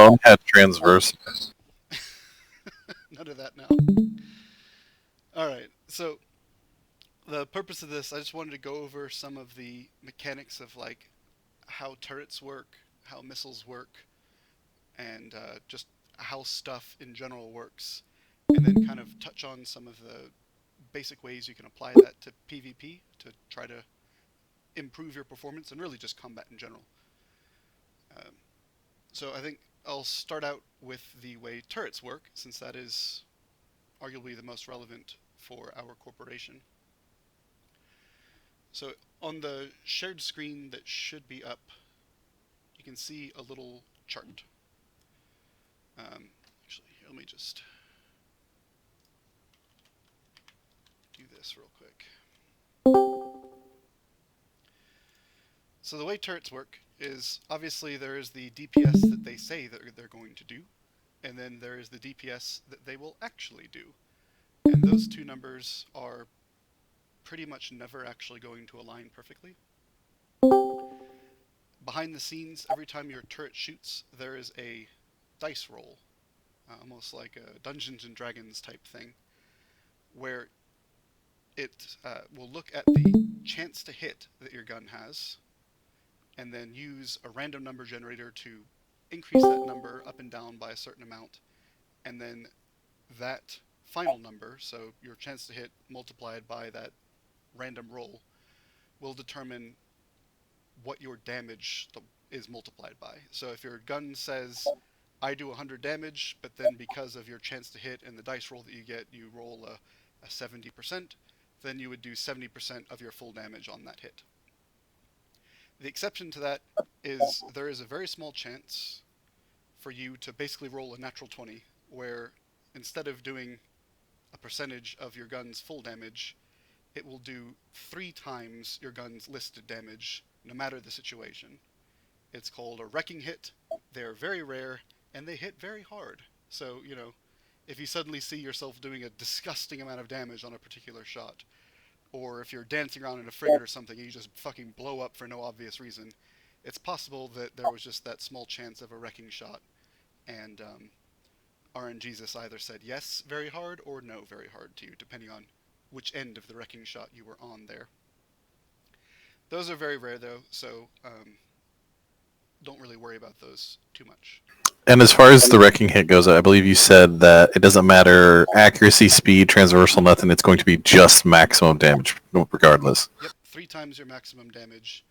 long had transverse. None of that now. All right. So the purpose of this, I just wanted to go over some of the mechanics of like how turrets work, how missiles work, and just how stuff in general works, and then kind of touch on some of the basic ways you can apply that to PvP to try to improve your performance and really just combat in general. Um, so I think I'll start out with the way turrets work, since that is arguably the most relevant for our corporation. So on the shared screen that should be up, you can see a little chart. Actually, here, let me just do this real quick. So the way turrets work is obviously there is the DPS that they say that they're going to do, and then there is the DPS that they will actually do. And those two numbers are pretty much never actually going to align perfectly. Behind the scenes, every time your turret shoots, there is a dice roll, almost like a Dungeons and Dragons type thing, where it will look at the chance to hit that your gun has, and then use a random number generator to increase that number up and down by a certain amount, and then that final number, so your chance to hit multiplied by that random roll, will determine what your damage is multiplied by. So if your gun says, I do 100 damage, but then because of your chance to hit and the dice roll that you get, you roll a 70%, then you would do 70% of your full damage on that hit. The exception to that is there is a very small chance for you to basically roll a natural 20, where instead of doing a percentage of your gun's full damage, it will do 3 times your gun's listed damage, no matter the situation. It's called a wrecking hit. They're very rare, and they hit very hard. So, if you suddenly see yourself doing a disgusting amount of damage on a particular shot, or if you're dancing around in a frigate or something and you just fucking blow up for no obvious reason, it's possible that there was just that small chance of a wrecking shot, and RNGesus either said yes very hard or no very hard to you, depending on which end of the wrecking shot you were on there. Those are very rare though, so don't really worry about those too much. And as far as the wrecking hit goes, I believe you said that it doesn't matter accuracy, speed, transversal, nothing. It's going to be just maximum damage, regardless. Yep, 3 times your maximum damage.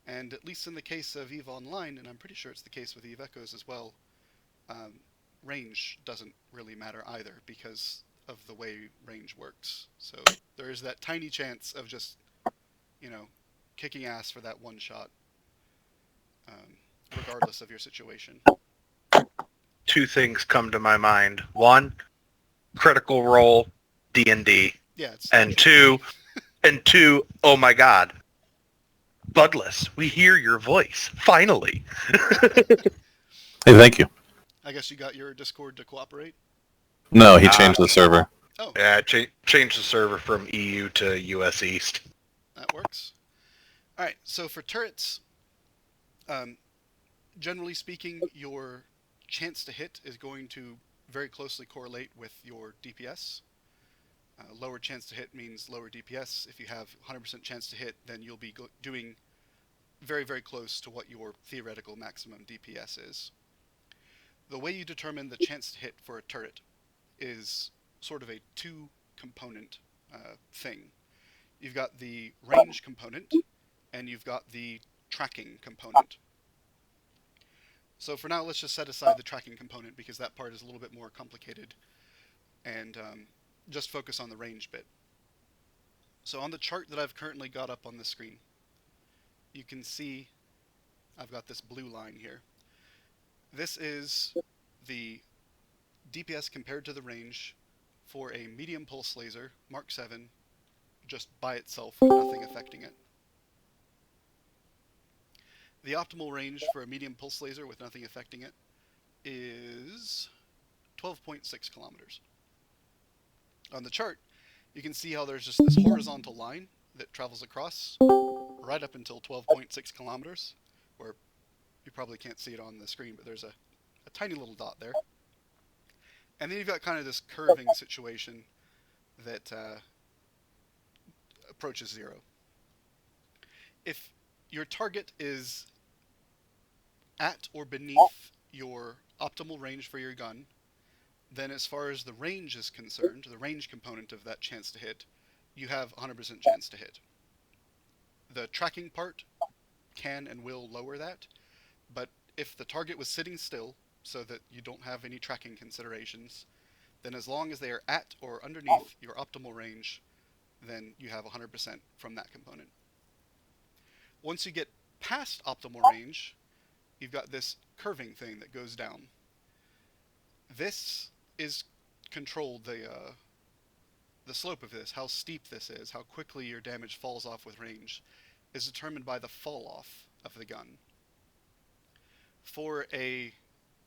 And at least in the case of EVE Online, and I'm pretty sure it's the case with EVE Echoes as well, um, range doesn't really matter either because of the way range works. So there is that tiny chance of just, you know, kicking ass for that one shot, um, regardless of your situation. Two things come to my mind. One, Critical Role, D&D. Yeah, it's and two, oh my god, Bloodless, we hear your voice, finally. Hey, thank you. I guess you got your Discord to cooperate. No, he changed the server. Oh, Yeah, changed the server from EU to US East. that works. All right, so for turrets, um, generally speaking, your chance to hit is going to very closely correlate with your DPS. Lower chance to hit means lower DPS. If you have 100% chance to hit, then you'll be doing very, very close to what your theoretical maximum DPS is. The way you determine the chance to hit for a turret is sort of a two-component thing. You've got the range component, and you've got the tracking component. So for now, let's just set aside the tracking component because that part is a little bit more complicated, and just focus on the range bit. So on the chart that I've currently got up on the screen, you can see I've got this blue line here. This is the DPS compared to the range for a medium pulse laser, Mark 7, just by itself with nothing affecting it. The optimal range for a medium pulse laser with nothing affecting it is 12.6 kilometers. On the chart, you can see how there's just this horizontal line that travels across right up until 12.6 kilometers, where you probably can't see it on the screen, but there's a a tiny little dot there. And then you've got kind of this curving situation that approaches 0. If your target is at or beneath your optimal range for your gun, then as far as the range is concerned, the range component of that chance to hit, you have 100% chance to hit. The tracking part can and will lower that, but if the target was sitting still, so that you don't have any tracking considerations, then as long as they are at or underneath your optimal range, then you have 100% from that component. Once you get past optimal range, you've got this curving thing that goes down. This is controlled, the slope of this, how steep this is, how quickly your damage falls off with range, is determined by the fall off of the gun. For a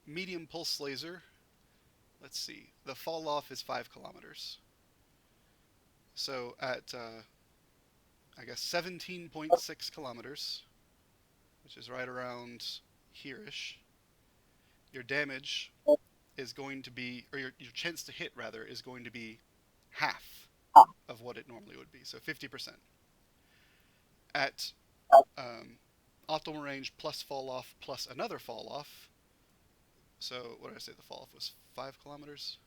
medium pulse laser, let's see, the fall off is 5 kilometers. So at, I guess 17.6 kilometers, which is right around here-ish, your damage is going to be, or your chance to hit rather, is going to be half of what it normally would be, so 50%. At optimal range plus fall off plus another fall off, so what did I say the fall off was 5 kilometers?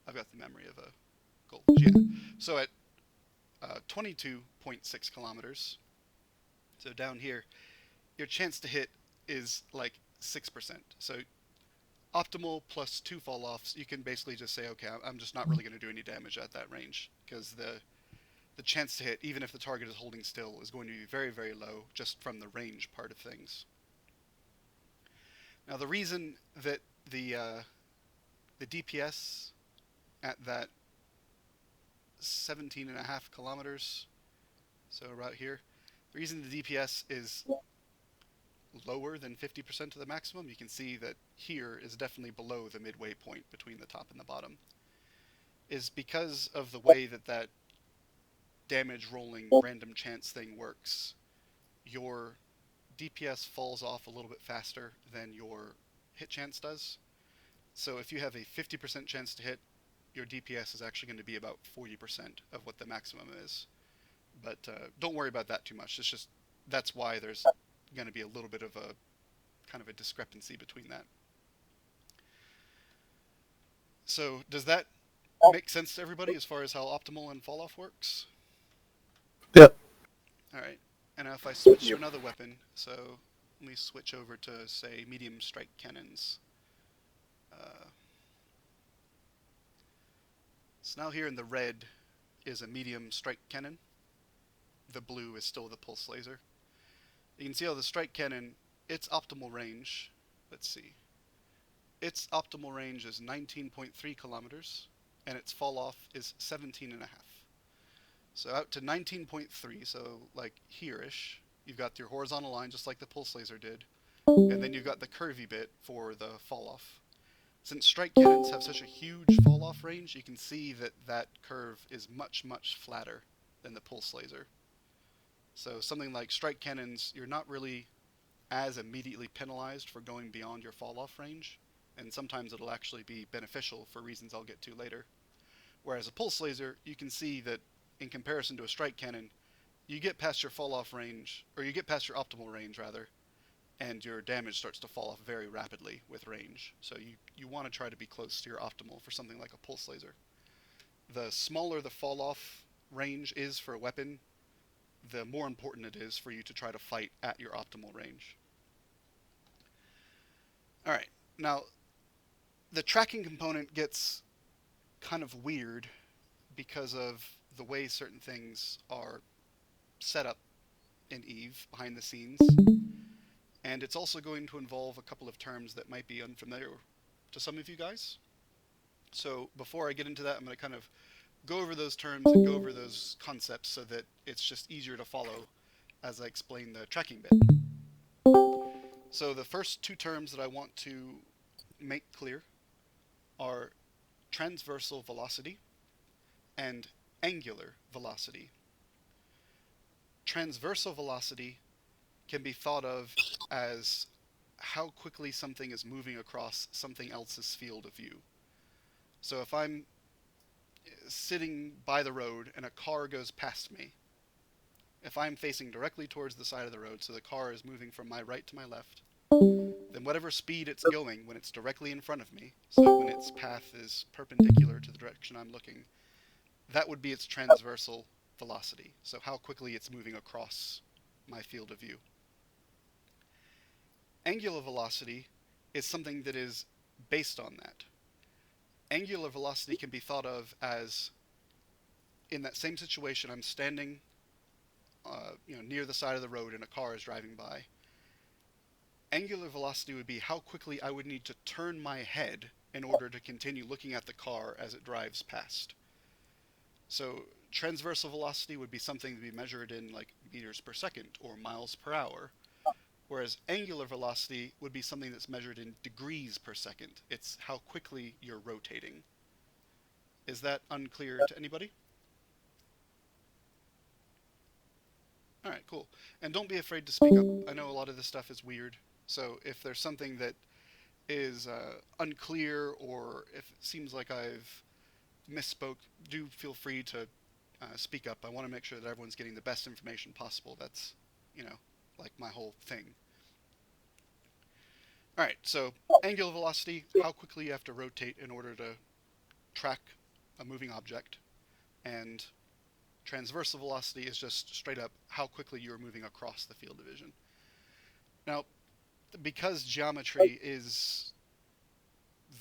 I've got the memory of a goldfish, yeah. So at 22.6 kilometers, so down here, your chance to hit is like 6%. So optimal plus 2 fall offs, you can basically just say, okay, I'm just not really going to do any damage at that range, because the chance to hit, even if the target is holding still, is going to be very, very low just from the range part of things. Now the reason that the DPS at that 17.5 kilometers, so right here, the reason the DPS is lower than 50% of the maximum, you can see that here is definitely below the midway point between the top and the bottom, is because of the way that that damage rolling random chance thing works. Your DPS falls off a little bit faster than your hit chance does. So if you have a 50% chance to hit, your DPS is actually going to be about 40% of what the maximum is. But don't worry about that too much. It's just, that's why there's going to be a little bit of a kind of a discrepancy between that. So does that make sense to everybody as far as how optimal and fall off works? Yep. Alright, and now if I switch to another weapon, so let me switch over to, say, medium strike cannons. So now here in the red is a medium strike cannon. The blue is still the pulse laser. You can see how the strike cannon, its optimal range, let's see, its optimal range is 19.3 kilometers, and its fall off is 17.5. So out to 19.3, so like here-ish, you've got your horizontal line just like the pulse laser did, and then you've got the curvy bit for the fall off. Since strike cannons have such a huge fall off range, you can see that that curve is much, much flatter than the pulse laser. So something like strike cannons, you're not really as immediately penalized for going beyond your fall off range, and sometimes it'll actually be beneficial for reasons I'll get to later. Whereas a pulse laser, you can see that in comparison to a strike cannon, you get past your fall off range, or you get past your optimal range rather, and your damage starts to fall off very rapidly with range. So you want to try to be close to your optimal for something like a pulse laser. The smaller the fall off range is for a weapon, the more important it is for you to try to fight at your optimal range. Alright, now the tracking component gets kind of weird because of the way certain things are set up in EVE behind the scenes. And it's also going to involve a couple of terms that might be unfamiliar to some of you guys. So before I get into that, I'm going to kind of go over those terms and go over those concepts so that it's just easier to follow as I explain the tracking bit. So the first two terms that I want to make clear are transversal velocity and angular velocity. Transversal velocity can be thought of as how quickly something is moving across something else's field of view. So if I'm sitting by the road and a car goes past me, if I'm facing directly towards the side of the road, so the car is moving from my right to my left, then whatever speed it's going when it's directly in front of me, so when its path is perpendicular to the direction I'm looking, that would be its transversal velocity, so how quickly it's moving across my field of view. Angular velocity is something that is based on that. Angular velocity can be thought of as, in that same situation, I'm standing near the side of the road and a car is driving by. Angular velocity would be how quickly I would need to turn my head in order to continue looking at the car as it drives past. So transversal velocity would be something to be measured in like meters per second or miles per hour, whereas angular velocity would be something that's measured in degrees per second. It's how quickly you're rotating. Is that unclear to anybody? Alright, cool. And don't be afraid to speak up. I know a lot of this stuff is weird, so if there's something that is unclear or if it seems like I've misspoke, do feel free to speak up. I want to make sure that everyone's getting the best information possible. That's, like my whole thing. Alright, so angular velocity, how quickly you have to rotate in order to track a moving object, and transversal velocity is just straight up how quickly you're moving across the field of vision. Now, because geometry is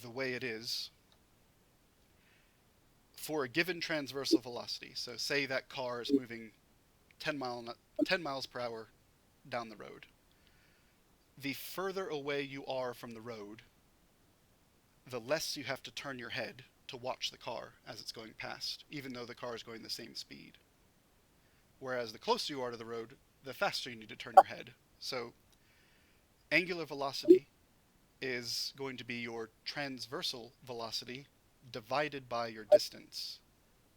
the way it is, for a given transversal velocity, so say that car is moving 10 miles per hour down the road, the further away you are from the road, the less you have to turn your head to watch the car as it's going past, even though the car is going the same speed. Whereas the closer you are to the road, the faster you need to turn your head. So angular velocity is going to be your transversal velocity divided by your distance.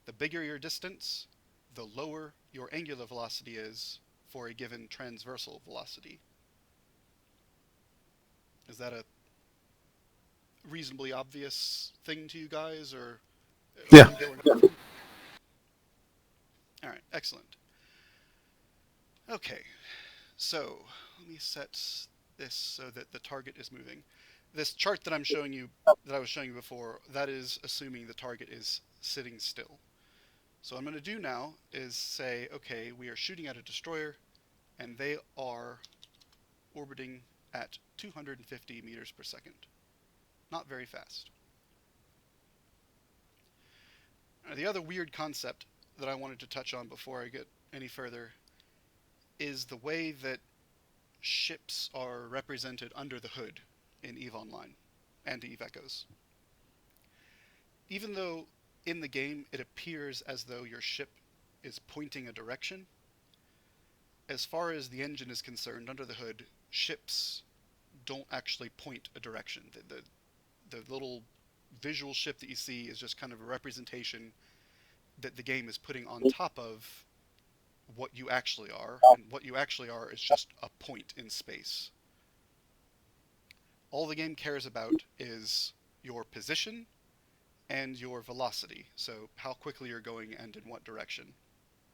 The bigger your distance, the lower your angular velocity is for a given transversal velocity. Is that a reasonably obvious thing to you guys, or? Yeah. Alright, excellent. Okay, so let me set this so that the target is moving. This chart that I was showing you before, that is assuming the target is sitting still. So what I'm going to do now is say, okay, we are shooting at a destroyer, and they are orbiting at 250 meters per second. Not very fast. The other weird concept that I wanted to touch on before I get any further is the way that ships are represented under the hood in EVE Online and EVE Echoes. Even though in the game it appears as though your ship is pointing a direction, as far as the engine is concerned, under the hood, ships don't actually point a direction. The little visual ship that you see is just kind of a representation that the game is putting on top of what you actually are, and what you actually are is just a point in space. All the game cares about is your position and your velocity, so how quickly you're going and in what direction.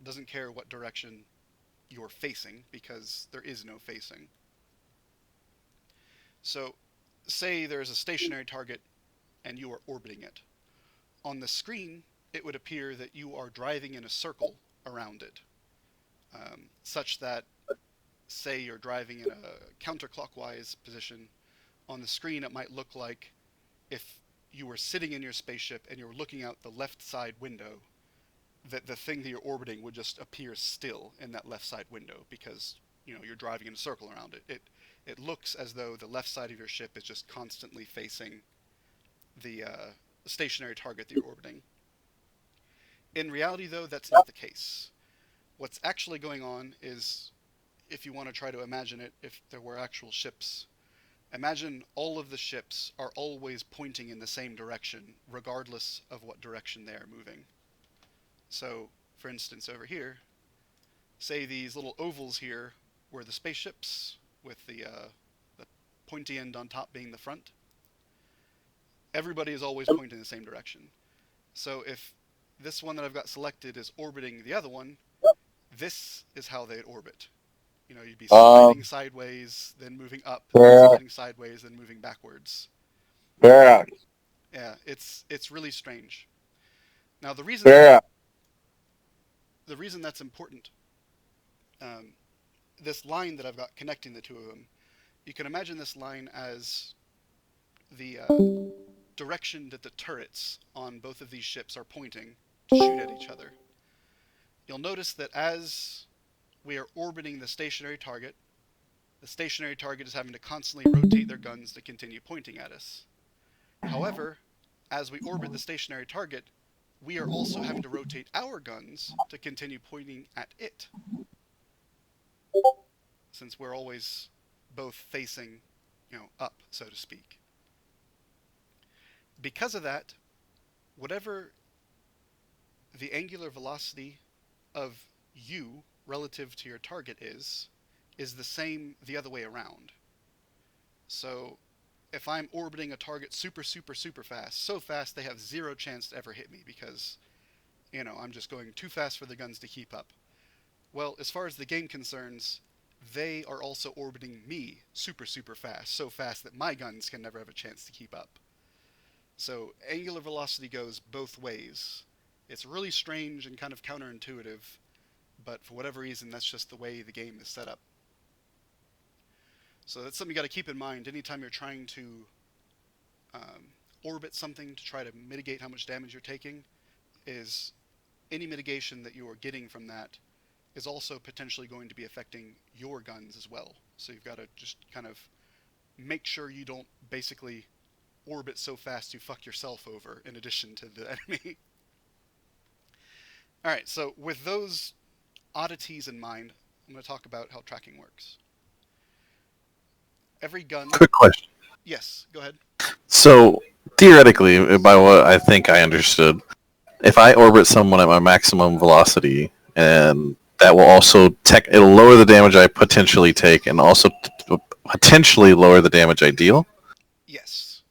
It doesn't care what direction you're facing, because there is no facing. So, say there's a stationary target and you are orbiting it. On the screen, it would appear that you are driving in a circle around it, such that, say you're driving in a counterclockwise position, on the screen it might look like if you were sitting in your spaceship and you were looking out the left side window, that the thing that you're orbiting would just appear still in that left side window, because you're driving in a circle around it. It looks as though the left side of your ship is just constantly facing the stationary target that you're orbiting. In reality, though, that's not the case. What's actually going on is, if you want to try to imagine it, if there were actual ships, imagine all of the ships are always pointing in the same direction, regardless of what direction they are moving. So, for instance, over here, say these little ovals here were the spaceships with the pointy end on top being the front, everybody is always pointing in the same direction. So if this one that I've got selected is orbiting the other one, this is how they'd orbit. You know, you'd be sliding sideways, then moving up, then sliding sideways, then moving backwards. Yeah. Yeah, it's really strange. Now the reason that's important, this line that I've got connecting the two of them, you can imagine this line as the direction that the turrets on both of these ships are pointing to shoot at each other. You'll notice that as we are orbiting the stationary target is having to constantly rotate their guns to continue pointing at us. However, as we orbit the stationary target, we are also having to rotate our guns to continue pointing at it, since we're always both facing, up, so to speak. Because of that, whatever the angular velocity of you relative to your target is the same the other way around. So if I'm orbiting a target super fast, so fast they have zero chance to ever hit me because, I'm just going too fast for the guns to keep up. Well, as far as the game concerns, they are also orbiting me super fast, so fast that my guns can never have a chance to keep up. So angular velocity goes both ways. It's really strange and kind of counterintuitive, but for whatever reason, that's just the way the game is set up. So that's something you got to keep in mind anytime you're trying to orbit something to try to mitigate how much damage you're taking, is any mitigation that you are getting from that is also potentially going to be affecting your guns as well. So you've got to just kind of make sure you don't basically orbit so fast you fuck yourself over in addition to the enemy. Alright, so with those oddities in mind, I'm going to talk about how tracking works. Every gun... Quick question. Yes, go ahead. So, theoretically, by what I think I understood, if I orbit someone at my maximum velocity, and that will also it'll lower the damage I potentially take, and also potentially lower the damage I deal? Yes.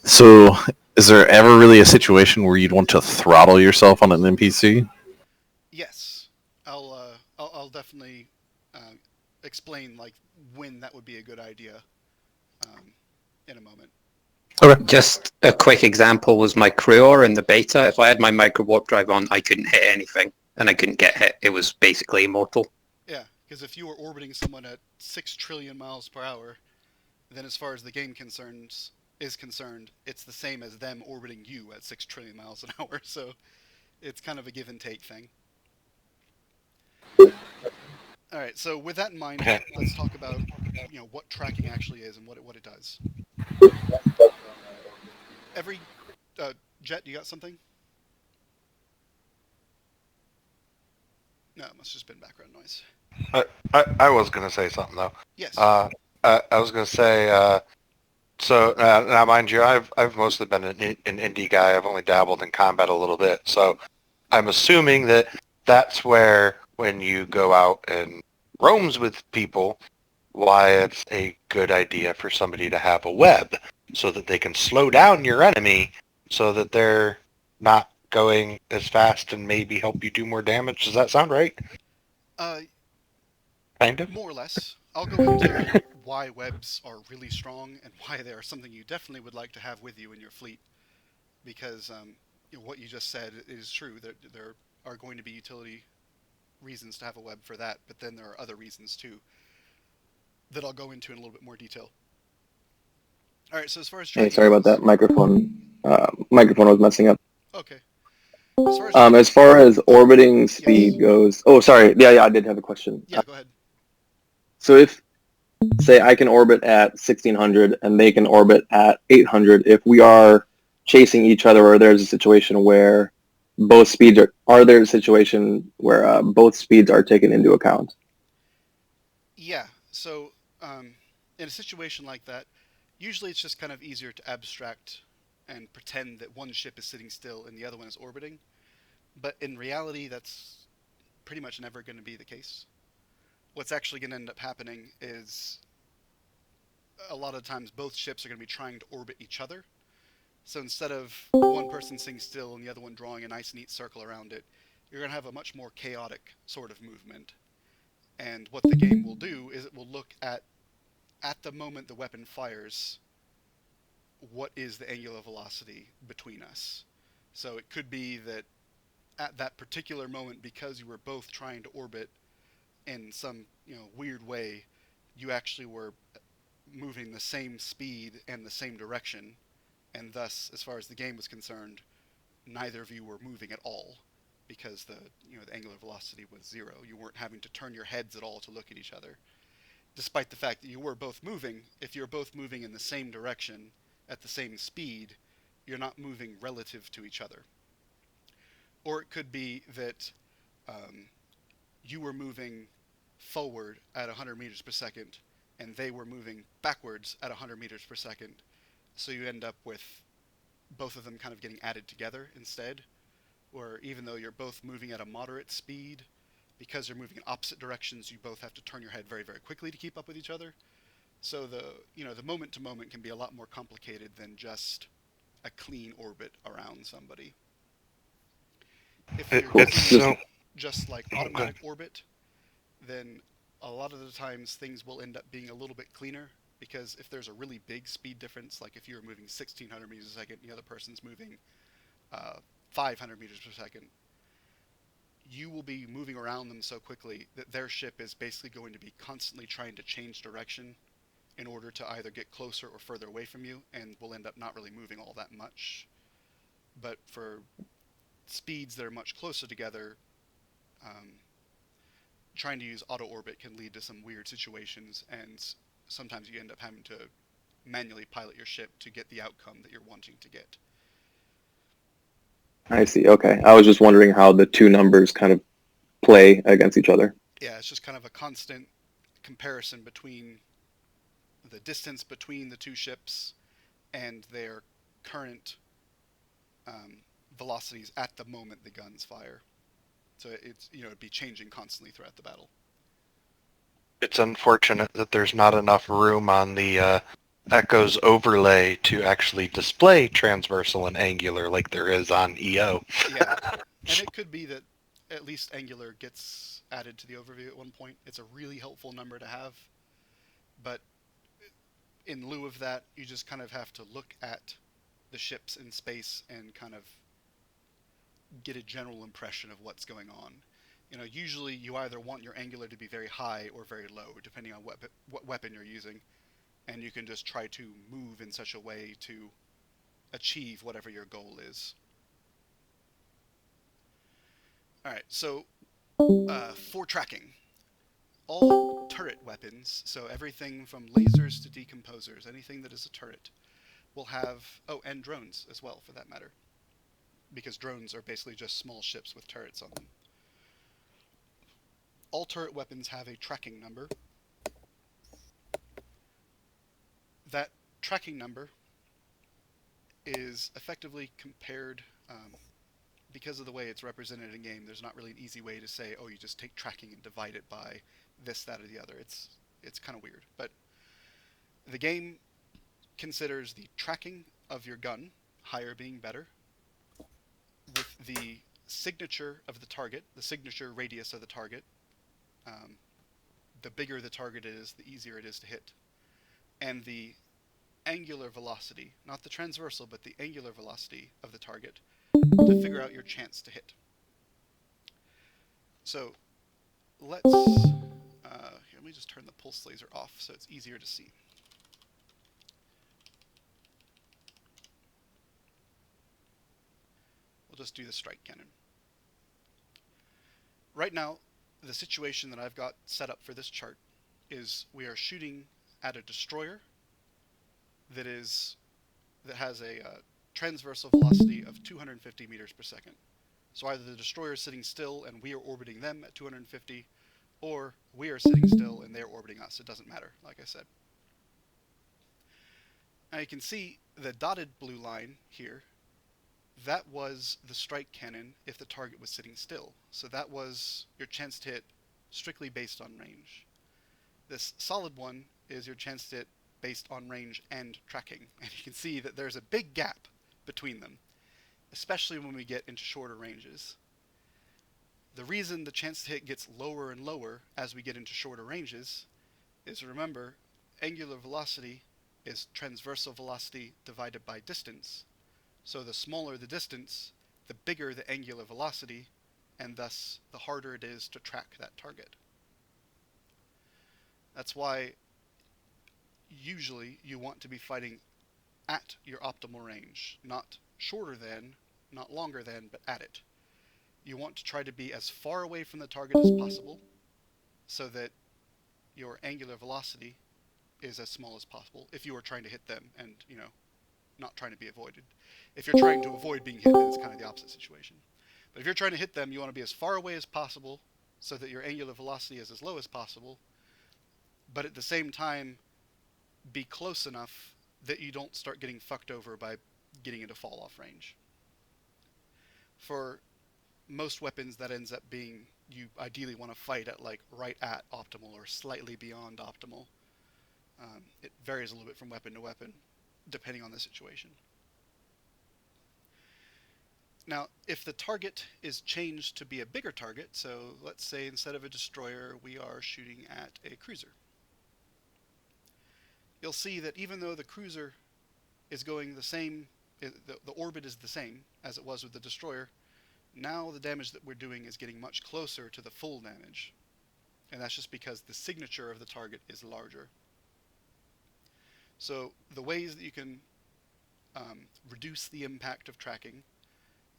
So, is there ever really a situation where you'd want to throttle yourself on an NPC? Yes. I'll definitely explain when that would be a good idea in a moment. Okay. Just a quick example was my Creor in the beta. If I had my micro warp drive on, I couldn't hit anything, and I couldn't get hit. It was basically immortal. Yeah, because if you were orbiting someone at 6 trillion miles per hour, then as far as the game is concerned, it's the same as them orbiting you at 6 trillion miles an hour, so it's kind of a give and take thing. Alright, so with that in mind, let's talk about what tracking actually is and what it does. Jet, you got something? No, it must have just been background noise. I was going to say something, though. Yes. I was going to say, so now mind you, I've mostly been an indie guy. I've only dabbled in combat a little bit. So I'm assuming that that's where when you go out and roams with people, why it's a good idea for somebody to have a web so that they can slow down your enemy so that they're not going as fast and maybe help you do more damage. Does that sound right? Kind of? More or less. I'll go into why webs are really strong and why they are something you definitely would like to have with you in your fleet. Because what you just said is true. There are going to be utility reasons to have a web for that, but then there are other reasons too that I'll go into in a little bit more detail. Alright, so as far as Hey, sorry about that. Microphone was messing up. Okay. As far as orbiting speed goes... Oh, sorry. Yeah, I did have a question. Yeah, go ahead. So if, say, I can orbit at 1600 and they can orbit at 800, if we are chasing each other or there's a situation where both speeds are there a situation where both speeds are taken into account? Yeah, so in a situation like that, usually it's just kind of easier to abstract and pretend that one ship is sitting still and the other one is orbiting. But in reality, that's pretty much never going to be the case. What's actually going to end up happening is a lot of times both ships are going to be trying to orbit each other. So instead of one person sitting still and the other one drawing a nice neat circle around it, you're going to have a much more chaotic sort of movement. And what the game will do is it will look at the moment the weapon fires, what is the angular velocity between us. So it could be that at that particular moment, because you were both trying to orbit in some weird way, you actually were moving the same speed and the same direction, and thus, as far as the game was concerned, neither of you were moving at all because the angular velocity was 0. You weren't having to turn your heads at all to look at each other. Despite the fact that you were both moving, if you're both moving in the same direction at the same speed, you're not moving relative to each other. Or it could be that you were moving forward at 100 meters per second and they were moving backwards at 100 meters per second. So you end up with both of them kind of getting added together instead. Or even though you're both moving at a moderate speed, because you're moving in opposite directions, you both have to turn your head very, very quickly to keep up with each other. So the moment to moment can be a lot more complicated than just a clean orbit around somebody. If you're using just like automatic orbit, then a lot of the times things will end up being a little bit cleaner, because if there's a really big speed difference, like if you're moving 1600 meters a second and the other person's moving 500 meters per second, you will be moving around them so quickly that their ship is basically going to be constantly trying to change direction in order to either get closer or further away from you, and will end up not really moving all that much. But for speeds that are much closer together, trying to use auto orbit can lead to some weird situations, and sometimes you end up having to manually pilot your ship to get the outcome that you're wanting to get. I see. Okay. I was just wondering how the two numbers kind of play against each other. Yeah, it's just kind of a constant comparison between the distance between the two ships and their current velocities at the moment the guns fire. So it's it'd be changing constantly throughout the battle. It's unfortunate that there's not enough room on the Echo's overlay to actually display transversal and angular like there is on EO. Yeah, and it could be that at least angular gets added to the overview at one point. It's a really helpful number to have, but in lieu of that, you just kind of have to look at the ships in space and kind of get a general impression of what's going on. Usually you either want your angular to be very high or very low, depending on what weapon you're using, and you can just try to move in such a way to achieve whatever your goal is. Alright, so for tracking, all turret weapons, so everything from lasers to decomposers, anything that is a turret, will have, and drones as well for that matter, because drones are basically just small ships with turrets on them. All turret weapons have a tracking number. That tracking number is effectively compared, because of the way it's represented in game, there's not really an easy way to say, oh, you just take tracking and divide it by this, that, or the other. It's kind of weird. But the game considers the tracking of your gun, higher being better, with the signature of the target, the signature radius of the target. The bigger the target is, the easier it is to hit. And the angular velocity, not the transversal, but the angular velocity of the target, to figure out your chance to hit. So let's, here, let me just turn the pulse laser off so it's easier to see. We'll just do the strike cannon. Right now, the situation that I've got set up for this chart is we are shooting at a destroyer that has a transversal velocity of 250 meters per second. So either the destroyer is sitting still and we are orbiting them at 250, or we are sitting still and they're orbiting us. It doesn't matter, like I said. Now you can see the dotted blue line here. That was the strike cannon if the target was sitting still. So that was your chance to hit strictly based on range. This solid one is your chance to hit based on range and tracking. And you can see that there's a big gap between them, especially when we get into shorter ranges. The reason the chance to hit gets lower and lower as we get into shorter ranges is, remember, angular velocity is transversal velocity divided by distance. So the smaller the distance, the bigger the angular velocity, and thus the harder it is to track that target. That's why usually you want to be fighting at your optimal range, not shorter than, not longer than, but at it. You want to try to be as far away from the target as possible so that your angular velocity is as small as possible if you are trying to hit them and, not trying to be avoided. If you're trying to avoid being hit, then it's kind of the opposite situation. But if you're trying to hit them, you want to be as far away as possible so that your angular velocity is as low as possible, but at the same time be close enough that you don't start getting fucked over by getting into fall-off range. For most weapons, that ends up being you ideally want to fight at right at optimal or slightly beyond optimal. It varies a little bit from weapon to weapon, depending on the situation. Now, if the target is changed to be a bigger target, so let's say instead of a destroyer, we are shooting at a cruiser. You'll see that even though the cruiser is going the same, the orbit is the same as it was with the destroyer, now the damage that we're doing is getting much closer to the full damage. And that's just because the signature of the target is larger. So the ways that you can reduce the impact of tracking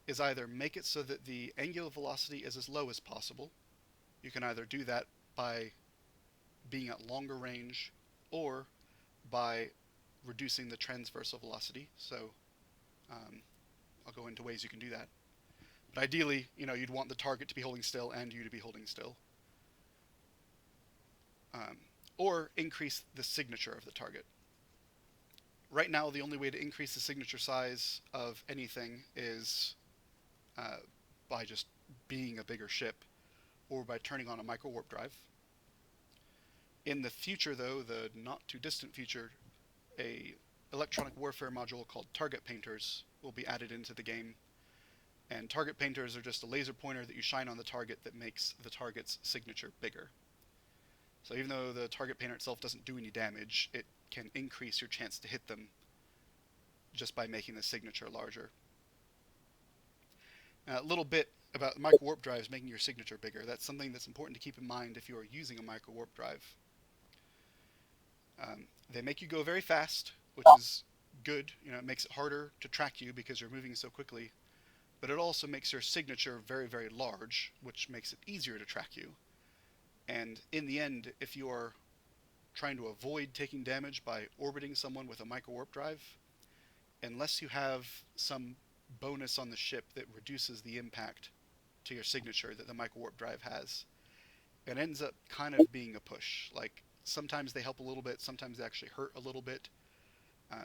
is either make it so that the angular velocity is as low as possible. You can either do that by being at longer range or by reducing the transversal velocity. So I'll go into ways you can do that. But ideally, you'd want the target to be holding still and you to be holding still. Or increase the signature of the target. Right now, the only way to increase the signature size of anything is by just being a bigger ship, or by turning on a micro warp drive. In the future, though, the not too distant future, a electronic warfare module called Target Painters will be added into the game. And Target Painters are just a laser pointer that you shine on the target that makes the target's signature bigger. So even though the target painter itself doesn't do any damage, it can increase your chance to hit them just by making the signature larger. Now, a little bit about micro warp drives making your signature bigger. That's something that's important to keep in mind if you are using a micro warp drive. They make you go very fast, which is good. It makes it harder to track you because you're moving so quickly. But it also makes your signature very, very large, which makes it easier to track you. And in the end, if you are trying to avoid taking damage by orbiting someone with a micro warp drive, unless you have some bonus on the ship that reduces the impact to your signature that the micro warp drive has, it ends up kind of being a push. Like, sometimes they help a little bit, sometimes they actually hurt a little bit,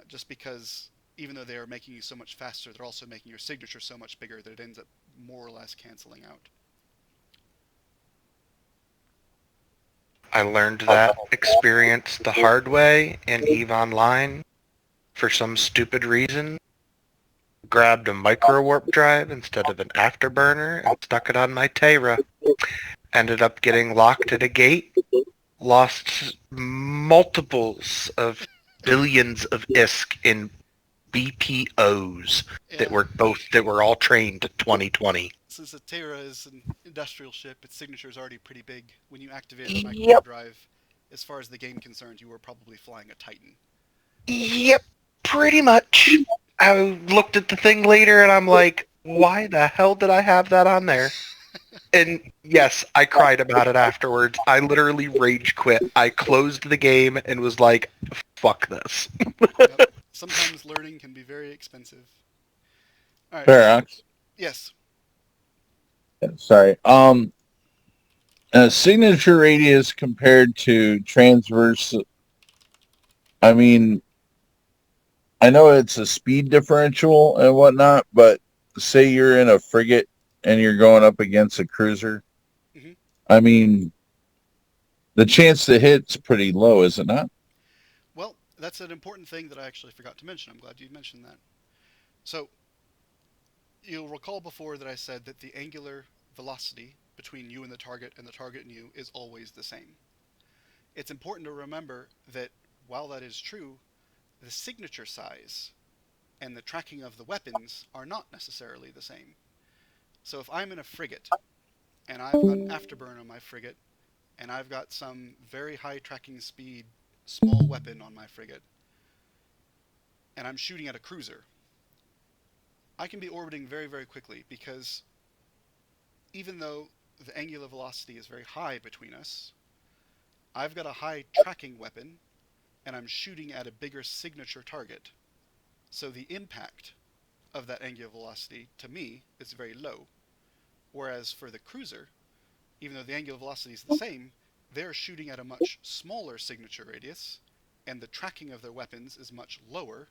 just because even though they are making you so much faster, they're also making your signature so much bigger that it ends up more or less canceling out. I learned that experience the hard way in EVE Online for some stupid reason. Grabbed a micro warp drive instead of an afterburner and stuck it on my Terra. Ended up getting locked at a gate. Lost multiples of billions of ISK in BPOs that were all trained at 2020. Since the Terra is an industrial ship, its signature is already pretty big. When you activate the micro warp drive, as far as the game concerned, you were probably flying a Titan. Yep, pretty much. I looked at the thing later and I'm like, why the hell did I have that on there? And yes, I cried about it afterwards. I literally rage quit. I closed the game and was like, fuck this. Yep. Sometimes learning can be very expensive. All right. Paradox. Yes. Sorry. Signature radius compared to transverse. I mean, I know it's a speed differential and whatnot, but say you're in a frigate and you're going up against a cruiser. Mm-hmm. I mean, the chance to hit's pretty low, is it not? Well, that's an important thing that I actually forgot to mention. I'm glad you mentioned that. So, you'll recall before that I said that the angular velocity between you and the target and you is always the same. It's important to remember that while that is true, the signature size and the tracking of the weapons are not necessarily the same. So if I'm in a frigate, and I've got an afterburn on my frigate, and I've got some very high tracking speed small weapon on my frigate, and I'm shooting at a cruiser, I can be orbiting very, very quickly, because even though the angular velocity is very high between us, I've got a high tracking weapon, and I'm shooting at a bigger signature target. So the impact of that angular velocity, to me, is very low. Whereas for the cruiser, even though the angular velocity is the same, they're shooting at a much smaller signature radius, and the tracking of their weapons is much lower.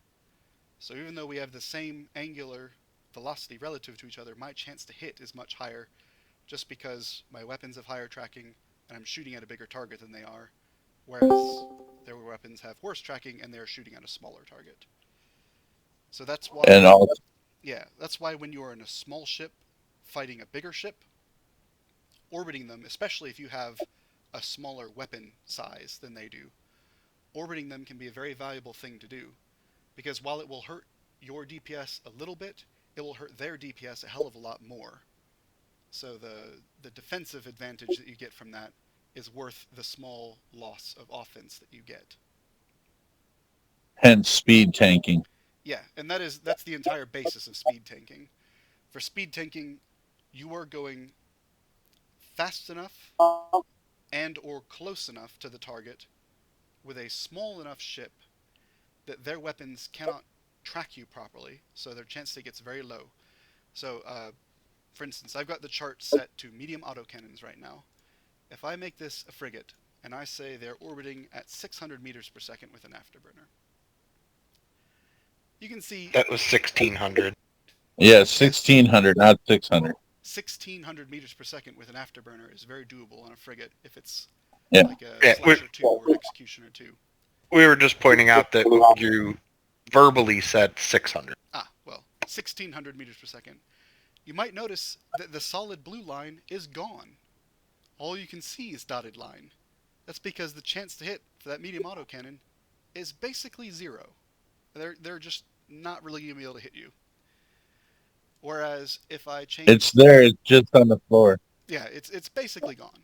So even though we have the same angular velocity relative to each other, my chance to hit is much higher, just because my weapons have higher tracking, and I'm shooting at a bigger target than they are, whereas their weapons have worse tracking, and they're shooting at a smaller target. So that's why... And also, Yeah, that's why when you are in a small ship fighting a bigger ship, orbiting them, especially if you have a smaller weapon size than they do, orbiting them can be a very valuable thing to do, because while it will hurt your DPS a little bit, it will hurt their DPS a hell of a lot more. So the defensive advantage that you get from that is worth the small loss of offense that you get. hence speed tanking. Yeah, and that's the entire basis of speed tanking. For speed tanking, you are going fast enough and or close enough to the target with a small enough ship that their weapons cannot track you properly, so their chance to hit gets very low. So, for instance, I've got the chart set to medium autocannons right now. If I make this a frigate, and I say they're orbiting at 600 meters per second with an afterburner, you can see That was 1600. Yeah, 1600, not 600. 1600 meters per second with an afterburner is very doable on a frigate if it's Yeah. like a Yeah, Slasher 2 or an Executioner 2. We were just pointing out that you verbally said 600. Well, 1600 meters per second. You might notice that the solid blue line is gone. All you can see is dotted line. That's because the chance to hit for that medium autocannon is basically zero. They're just not really going to be able to hit you. Whereas if I change... It's there, it's just on the floor. Yeah, it's basically gone.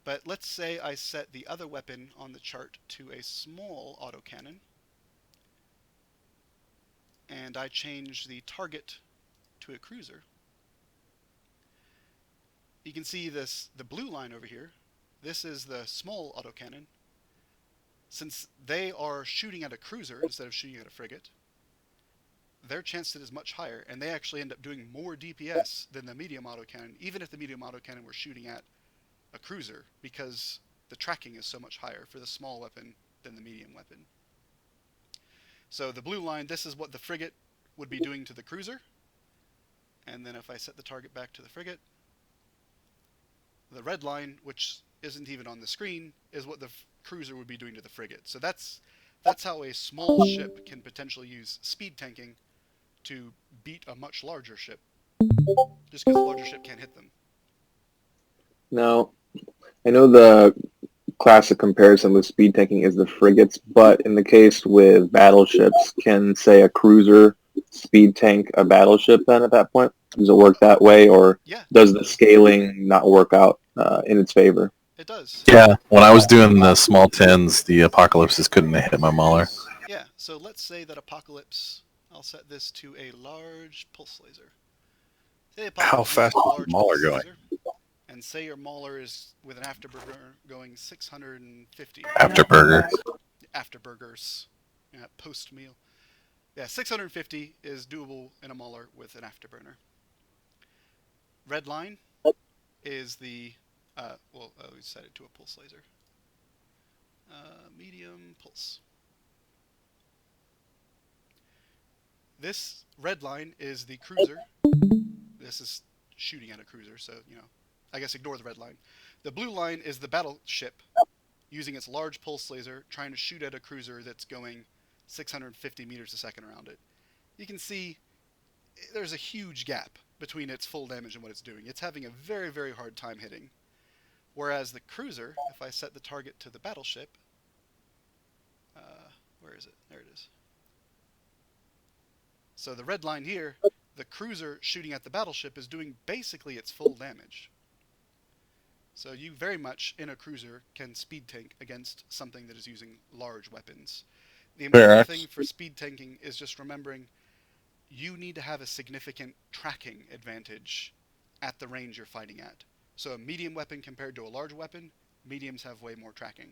But let's say I set the other weapon on the chart to a small autocannon, and I change the target to a cruiser. You can see the blue line over here. This is the small autocannon. Since they are shooting at a cruiser instead of shooting at a frigate, their chance to hit is much higher, and they actually end up doing more DPS than the medium autocannon, even if the medium autocannon were shooting at a cruiser, because the tracking is so much higher for the small weapon than the medium weapon. So the blue line, this is what the frigate would be doing to the cruiser, and then if I set the target back to the frigate, the red line, which isn't even on the screen, is what the cruiser would be doing to the frigate. So that's how a small ship can potentially use speed tanking to beat a much larger ship, just because the larger ship can't hit them. Now, I know the classic comparison with speed tanking is the frigates, but in the case with battleships, can, say, a cruiser speed tank a battleship then at that point? Does it work that way, or Yeah, does the scaling not work out in its favor? it does. Yeah, when I was doing the small 10s, the Apocalypses couldn't hit my Mauler. Yeah, so let's say that Apocalypse, I'll set this to a large pulse laser. Say Apocalypse How fast uses a is large the Mauler pulse going? laser, and say your Mauler is with an afterburner going 650. Afterburger. Afterburgers. Yeah, post-meal. Yeah, 650 is doable in a Mauler with an afterburner. Red line is the... we set it to a pulse laser. Medium pulse. This red line is the cruiser. This is shooting at a cruiser, so, I guess ignore the red line. The blue line is the battleship, using its large pulse laser, trying to shoot at a cruiser that's going 650 meters a second around it. You can see there's a huge gap between its full damage and what it's doing. It's having a very, very hard time hitting. Whereas the cruiser, if I set the target to the battleship, where is it? There it is. So the red line here, the cruiser shooting at the battleship is doing basically its full damage. So you very much, in a cruiser, can speed tank against something that is using large weapons. The important thing for speed tanking is just remembering you need to have a significant tracking advantage at the range you're fighting at. So a medium weapon compared to a large weapon, mediums have way more tracking.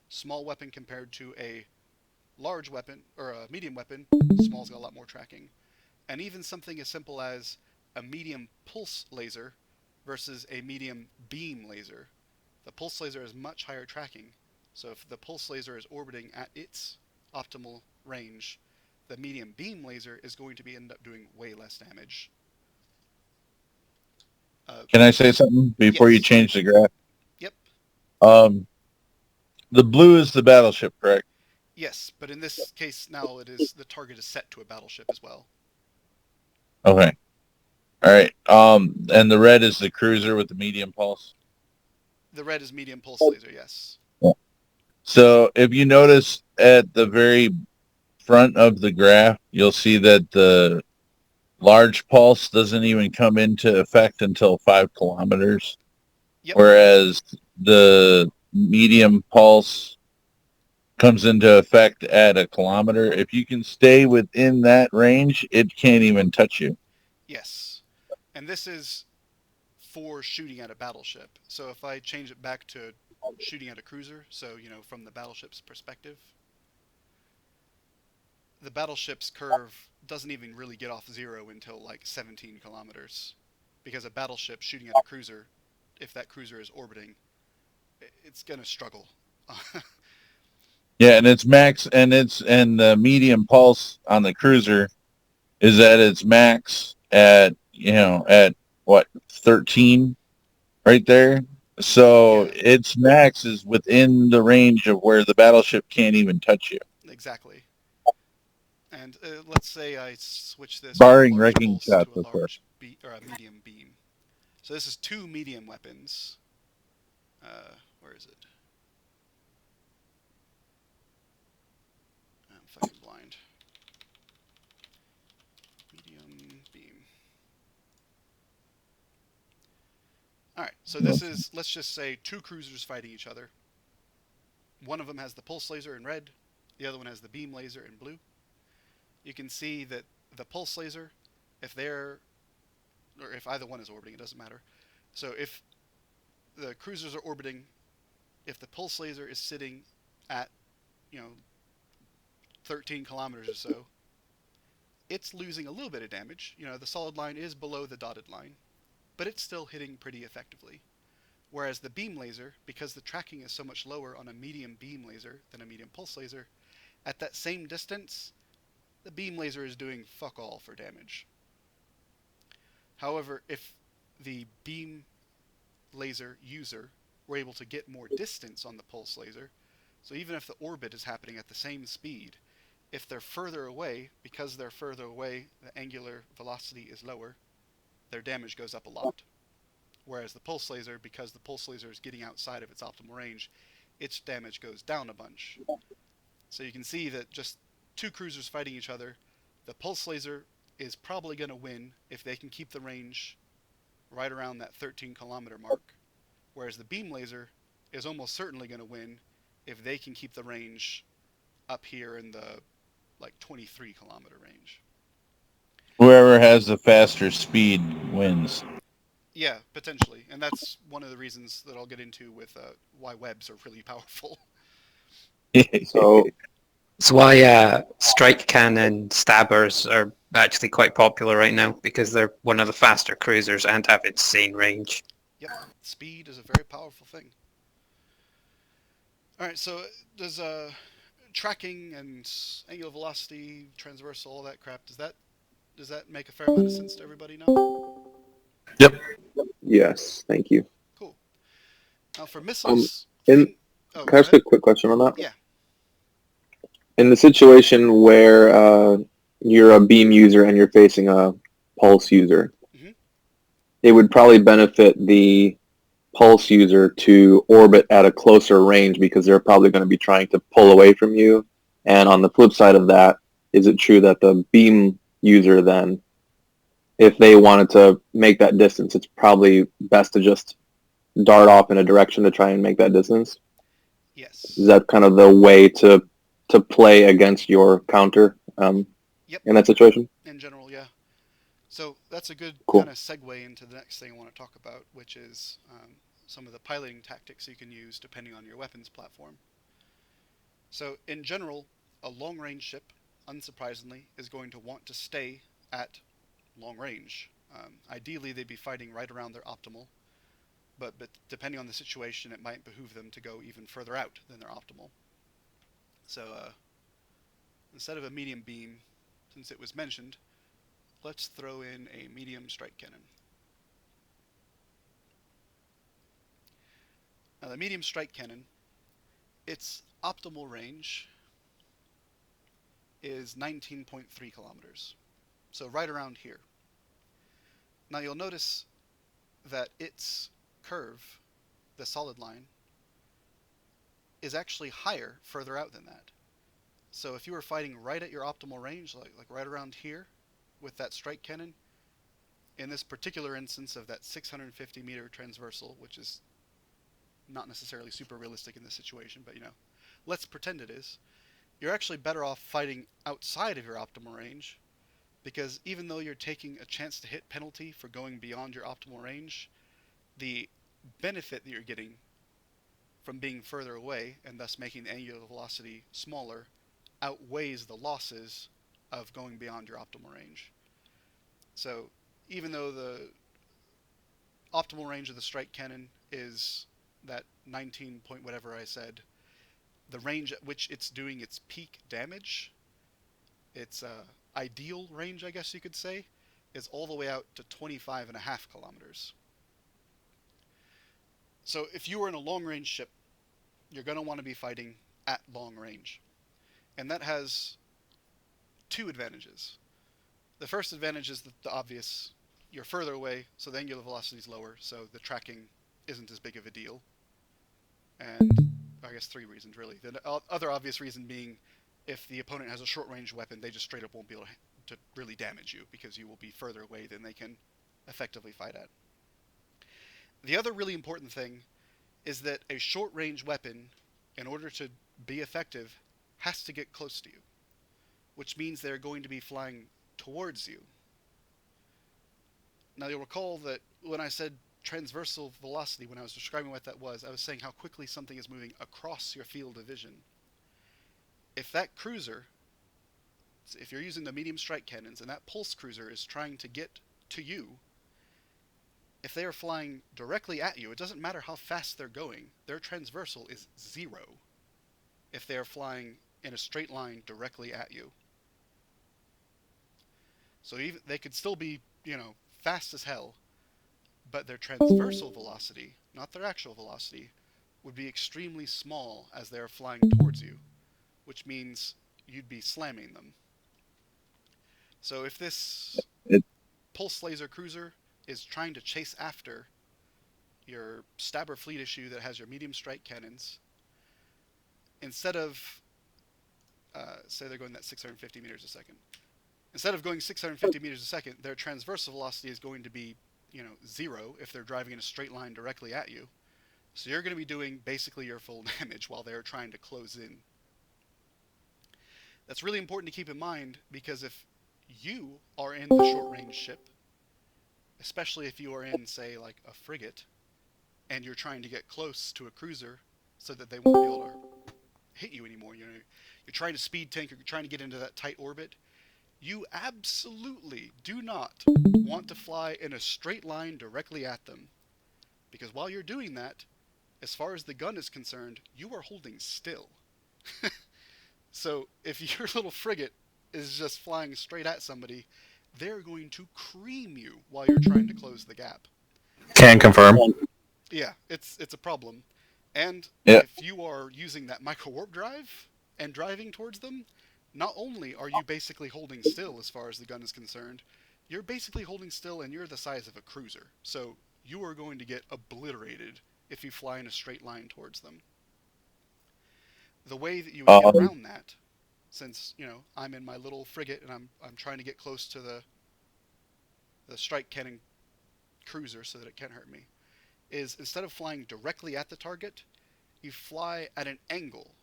Small weapon compared to a large weapon, or a medium weapon, small's got a lot more tracking. And even something as simple as a medium pulse laser versus a medium beam laser. The pulse laser has much higher tracking. So if the pulse laser is orbiting at its optimal range, the medium beam laser is going to end up doing way less damage. Can I say something before you Yes. change the graph? Yep. The blue is the battleship, correct? Yes, but in this case now the target is set to a battleship as well. Okay. All right. And the red is the cruiser with the medium pulse. The red is medium pulse laser, yes. So if you notice at the very front of the graph, you'll see that the large pulse doesn't even come into effect until 5 kilometers, Yep. whereas the medium pulse comes into effect at 1 kilometer. If you can stay within that range, it can't even touch you. Yes. And this is for shooting at a battleship. So if I change it back to shooting at a cruiser, so, from the battleship's perspective, the battleship's curve doesn't even really get off zero until like 17 kilometers. Because a battleship shooting at a cruiser, if that cruiser is orbiting, it's going to struggle. Yeah, and it's max, and the medium pulse on the cruiser is at its max at what, 13 right there. So its max is within the range of where the battleship can't even touch you. Exactly. And let's say I switch this Barring from a large wrecking pulse shots, to a of course. or a medium beam. So this is 2 medium weapons. Where is it? I'm fucking blind. Medium beam. Alright, so this is, let's just say, 2 cruisers fighting each other. One of them has the pulse laser in red, the other one has the beam laser in blue. You can see that the pulse laser, if either one is orbiting, it doesn't matter. So if the cruisers are orbiting, if the pulse laser is sitting at, 13 kilometers or so, it's losing a little bit of damage. The solid line is below the dotted line, but it's still hitting pretty effectively. Whereas the beam laser, because the tracking is so much lower on a medium beam laser than a medium pulse laser, at that same distance, the beam laser is doing fuck all for damage. However, if the beam laser user were able to get more distance on the pulse laser, so even if the orbit is happening at the same speed, if they're further away, because they're further away, the angular velocity is lower, their damage goes up a lot. Whereas the pulse laser, because the pulse laser is getting outside of its optimal range, its damage goes down a bunch. So you can see that just 2 cruisers fighting each other, the pulse laser is probably going to win if they can keep the range right around that 13 kilometer mark, whereas the beam laser is almost certainly going to win if they can keep the range up here in the 23 kilometer range. Whoever has the faster speed wins. Yeah, potentially, and that's one of the reasons that I'll get into with why webs are really powerful. So That's why strike cannon stabbers are actually quite popular right now, because they're one of the faster cruisers and have insane range. Yep, speed is a very powerful thing. Alright, so does tracking and angular velocity, transversal, all that crap, does that make a fair amount of sense to everybody now? yes, thank you. Cool. Now for missiles... In Oh, Can I go ask a ahead. quick question on that? Yeah. In the situation where you're a beam user and you're facing a pulse user, Mhm. it would probably benefit the pulse user to orbit at a closer range because they're probably going to be trying to pull away from you. And on the flip side of that, is it true that the beam user then, if they wanted to make that distance, it's probably best to just dart off in a direction to try and make that distance? Is Yes. that kind of the way to play against your counter Yep. in that situation? In general, yeah. So that's a good Cool. kind of segue into the next thing I want to talk about, which is some of the piloting tactics you can use depending on your weapons platform. So in general, a long-range ship, unsurprisingly, is going to want to stay at long range. Ideally, they'd be fighting right around their optimal, but depending on the situation, it might behoove them to go even further out than their optimal. So instead of a medium beam, since it was mentioned, let's throw in a medium strike cannon. Now the medium strike cannon, its optimal range is 19.3 kilometers. So right around here. Now you'll notice that its curve, the solid line, is actually higher further out than that. So if you were fighting right at your optimal range, like right around here, with that strike cannon, in this particular instance of that 650 meter transversal, which is not necessarily super realistic in this situation, but let's pretend it is, you're actually better off fighting outside of your optimal range, because even though you're taking a chance to hit penalty for going beyond your optimal range, the benefit that you're getting from being further away, and thus making the angular velocity smaller, outweighs the losses of going beyond your optimal range. So even though the optimal range of the strike cannon is that 19 point whatever I said, the range at which it's doing its peak damage, its ideal range, I guess you could say, is all the way out to 25.5 kilometers. So if you were in a long range ship, you're going to want to be fighting at long range. And that has two advantages. The first advantage is the obvious. You're further away, so the angular velocity is lower, so the tracking isn't as big of a deal. And I guess three reasons, really. The other obvious reason being, if the opponent has a short-range weapon, they just straight up won't be able to really damage you, because you will be further away than they can effectively fight at. The other really important thing is that a short-range weapon, in order to be effective, has to get close to you, which means they're going to be flying towards you. Now you'll recall that when I said transversal velocity, when I was describing what that was, I was saying how quickly something is moving across your field of vision. If that cruiser, if you're using the medium strike cannons, and that pulse cruiser is trying to get to you, if they are flying directly at you, it doesn't matter how fast they're going, their transversal is 0 if they are flying in a straight line directly at you. So even, they could still be, fast as hell, but their transversal velocity, not their actual velocity, would be extremely small as they are flying towards you, which means you'd be slamming them. So if this pulse laser cruiser is trying to chase after your stabber fleet issue that has your medium strike cannons, instead of, say they're going that 650 meters a second, instead of going 650 meters a second, their transversal velocity is going to be, 0 if they're driving in a straight line directly at you. So you're going to be doing basically your full damage while they're trying to close in. That's really important to keep in mind, because if you are in the short-range ship, especially if you are in, say, like a frigate, and you're trying to get close to a cruiser so that they won't be able to hit you anymore, you're trying to speed tank, you're trying to get into that tight orbit, you absolutely do not want to fly in a straight line directly at them. Because while you're doing that, as far as the gun is concerned, you are holding still. So if your little frigate is just flying straight at somebody, they're going to cream you while you're trying to close the gap. Can confirm. Yeah, it's a problem. And Yeah. if you are using that micro warp drive and driving towards them, not only are you basically holding still as far as the gun is concerned, you're basically holding still and you're the size of a cruiser. So you are going to get obliterated if you fly in a straight line towards them. The way that you would get around that, since, you know, I'm in my little frigate and I'm trying to get close to the strike cannon cruiser so that it can't hurt me, is instead of flying directly at the target, you fly at an angle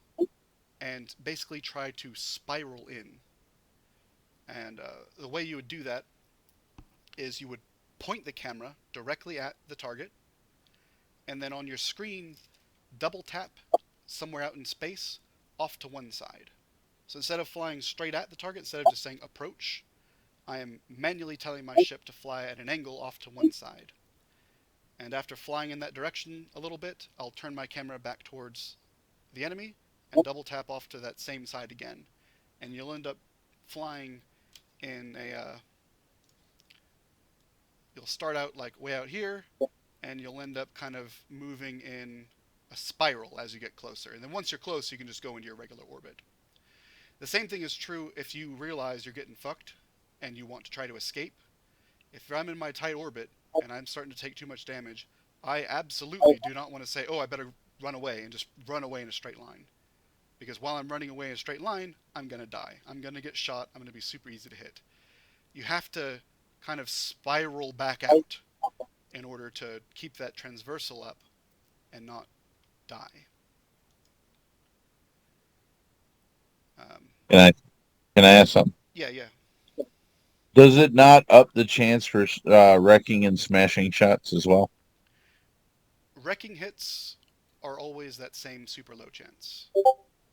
and basically try to spiral in. And the way you would do that is you would point the camera directly at the target, and then on your screen, double tap somewhere out in space off to one side. So instead of flying straight at the target, instead of just saying approach, I am manually telling my ship to fly at an angle off to one side. And after flying in that direction a little bit, I'll turn my camera back towards the enemy and double tap off to that same side again. And you'll end up flying in a... you'll start out like way out here, and you'll end up kind of moving in a spiral as you get closer. And then once you're close, you can just go into your regular orbit. The same thing is true if you realize you're getting fucked and you want to try to escape. If I'm in my tight orbit and I'm starting to take too much damage, I absolutely do not want to say, oh, I better run away and just run away in a straight line. Because while I'm running away in a straight line, I'm going to die. I'm going to get shot. I'm going to be super easy to hit. You have to kind of spiral back out in order to keep that transversal up and not die. Can I ask something? Yeah. Does it not up the chance for wrecking and smashing shots as well? Wrecking hits are always that same super low chance.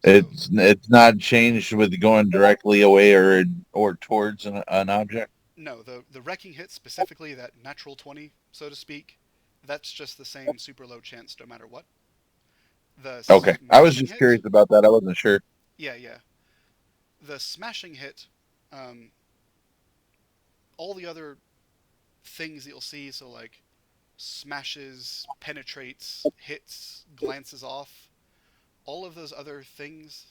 It's not changed with going directly away or towards an object? No, the wrecking hit specifically, that natural 20, so to speak, that's just the same super low chance no matter what. Okay. I was smashing just hit- curious about that. I wasn't sure. Yeah. The smashing hit, all the other things that you'll see, so like smashes, penetrates, hits, glances off, all of those other things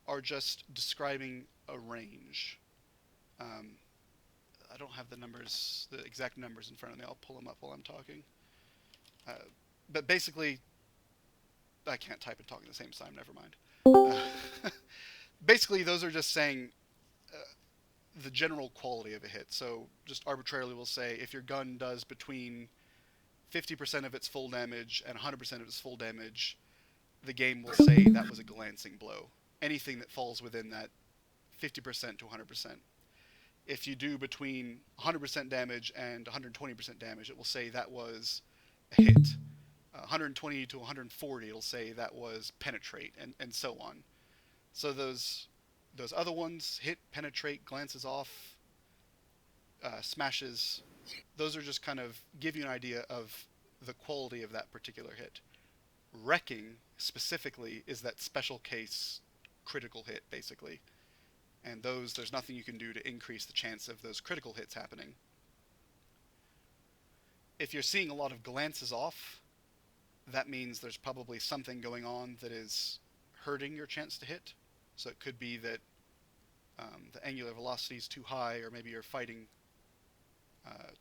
are just describing a range. I don't have the exact numbers in front of me. I'll pull them up while I'm talking. But basically, I can't type and talk at the same time. Never mind. Basically, those are just saying the general quality of a hit. So just arbitrarily, we'll say if your gun does between 50% of its full damage and 100% of its full damage, the game will say that was a glancing blow. Anything that falls within that 50% to 100%. If you do between 100% damage and 120% damage, it will say that was a hit. 120 to 140, it'll say that was penetrate, and so on. So those other ones, hit, penetrate, glances off, smashes, those are just kind of give you an idea of the quality of that particular hit. Wrecking, specifically, is that special case critical hit, basically. And those, there's nothing you can do to increase the chance of those critical hits happening. If you're seeing a lot of glances off, that means there's probably something going on that is hurting your chance to hit. So it could be that the angular velocity is too high, or maybe you're fighting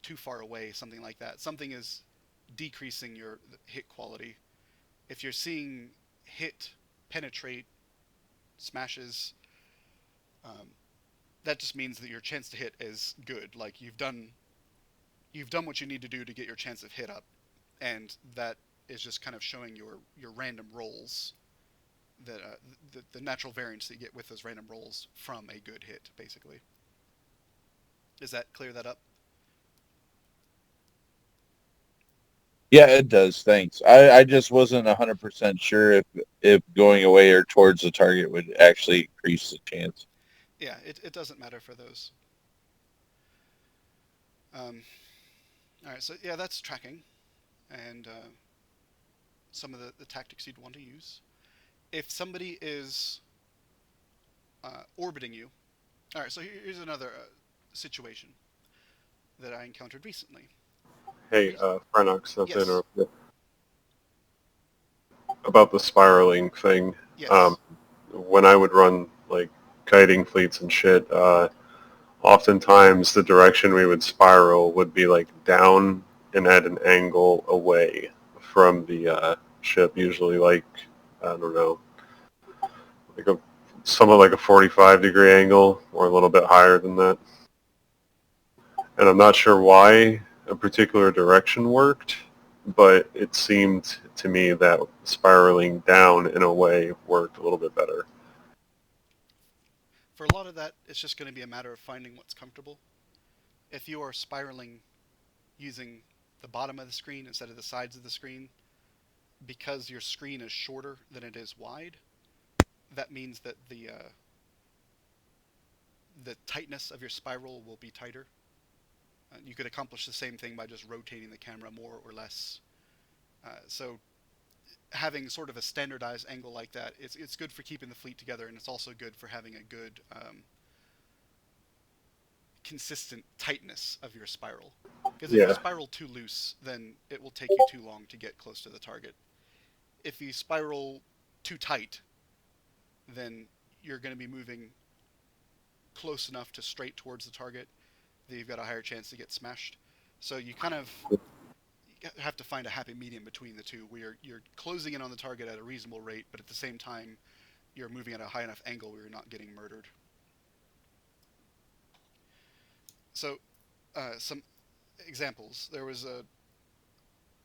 too far away, something like that. Something is decreasing your hit quality. If you're seeing hit, penetrate, smashes, that just means that your chance to hit is good. Like you've done what you need to do to get your chance of hit up, and that is just kind of showing your random rolls, that the natural variance that you get with those random rolls from a good hit, basically. Does that clear that up? Yeah, it does. Thanks. I just wasn't 100% sure if going away or towards the target would actually increase the chance. Yeah, it doesn't matter for those. Alright, so yeah, that's tracking, and some of the tactics you'd want to use. If somebody is orbiting you... Alright, so here's another situation that I encountered recently. Hey, Frenox, that's Yes. interrupt you. about the spiraling thing. Yes. When I would run like kiting fleets and shit, oftentimes the direction we would spiral would be like down and at an angle away from the ship, usually like, I don't know, like somewhat like a 45-degree angle or a little bit higher than that. And I'm not sure why a particular direction worked, but it seemed to me that spiraling down in a way worked a little bit better. For a lot of that, it's just going to be a matter of finding what's comfortable. If you are spiraling using the bottom of the screen instead of the sides of the screen, because your screen is shorter than it is wide, that means that the tightness of your spiral will be tighter. You could accomplish the same thing by just rotating the camera more or less. So having sort of a standardized angle like that, it's good for keeping the fleet together, and it's also good for having a good consistent tightness of your spiral. Because if you spiral too loose, then it will take you too long to get close to the target. If you spiral too tight, then you're going to be moving close enough to straight towards the target that you've got a higher chance to get smashed. So you kind of have to find a happy medium between the two, where you're closing in on the target at a reasonable rate, but at the same time you're moving at a high enough angle where you're not getting murdered. So some examples. There was an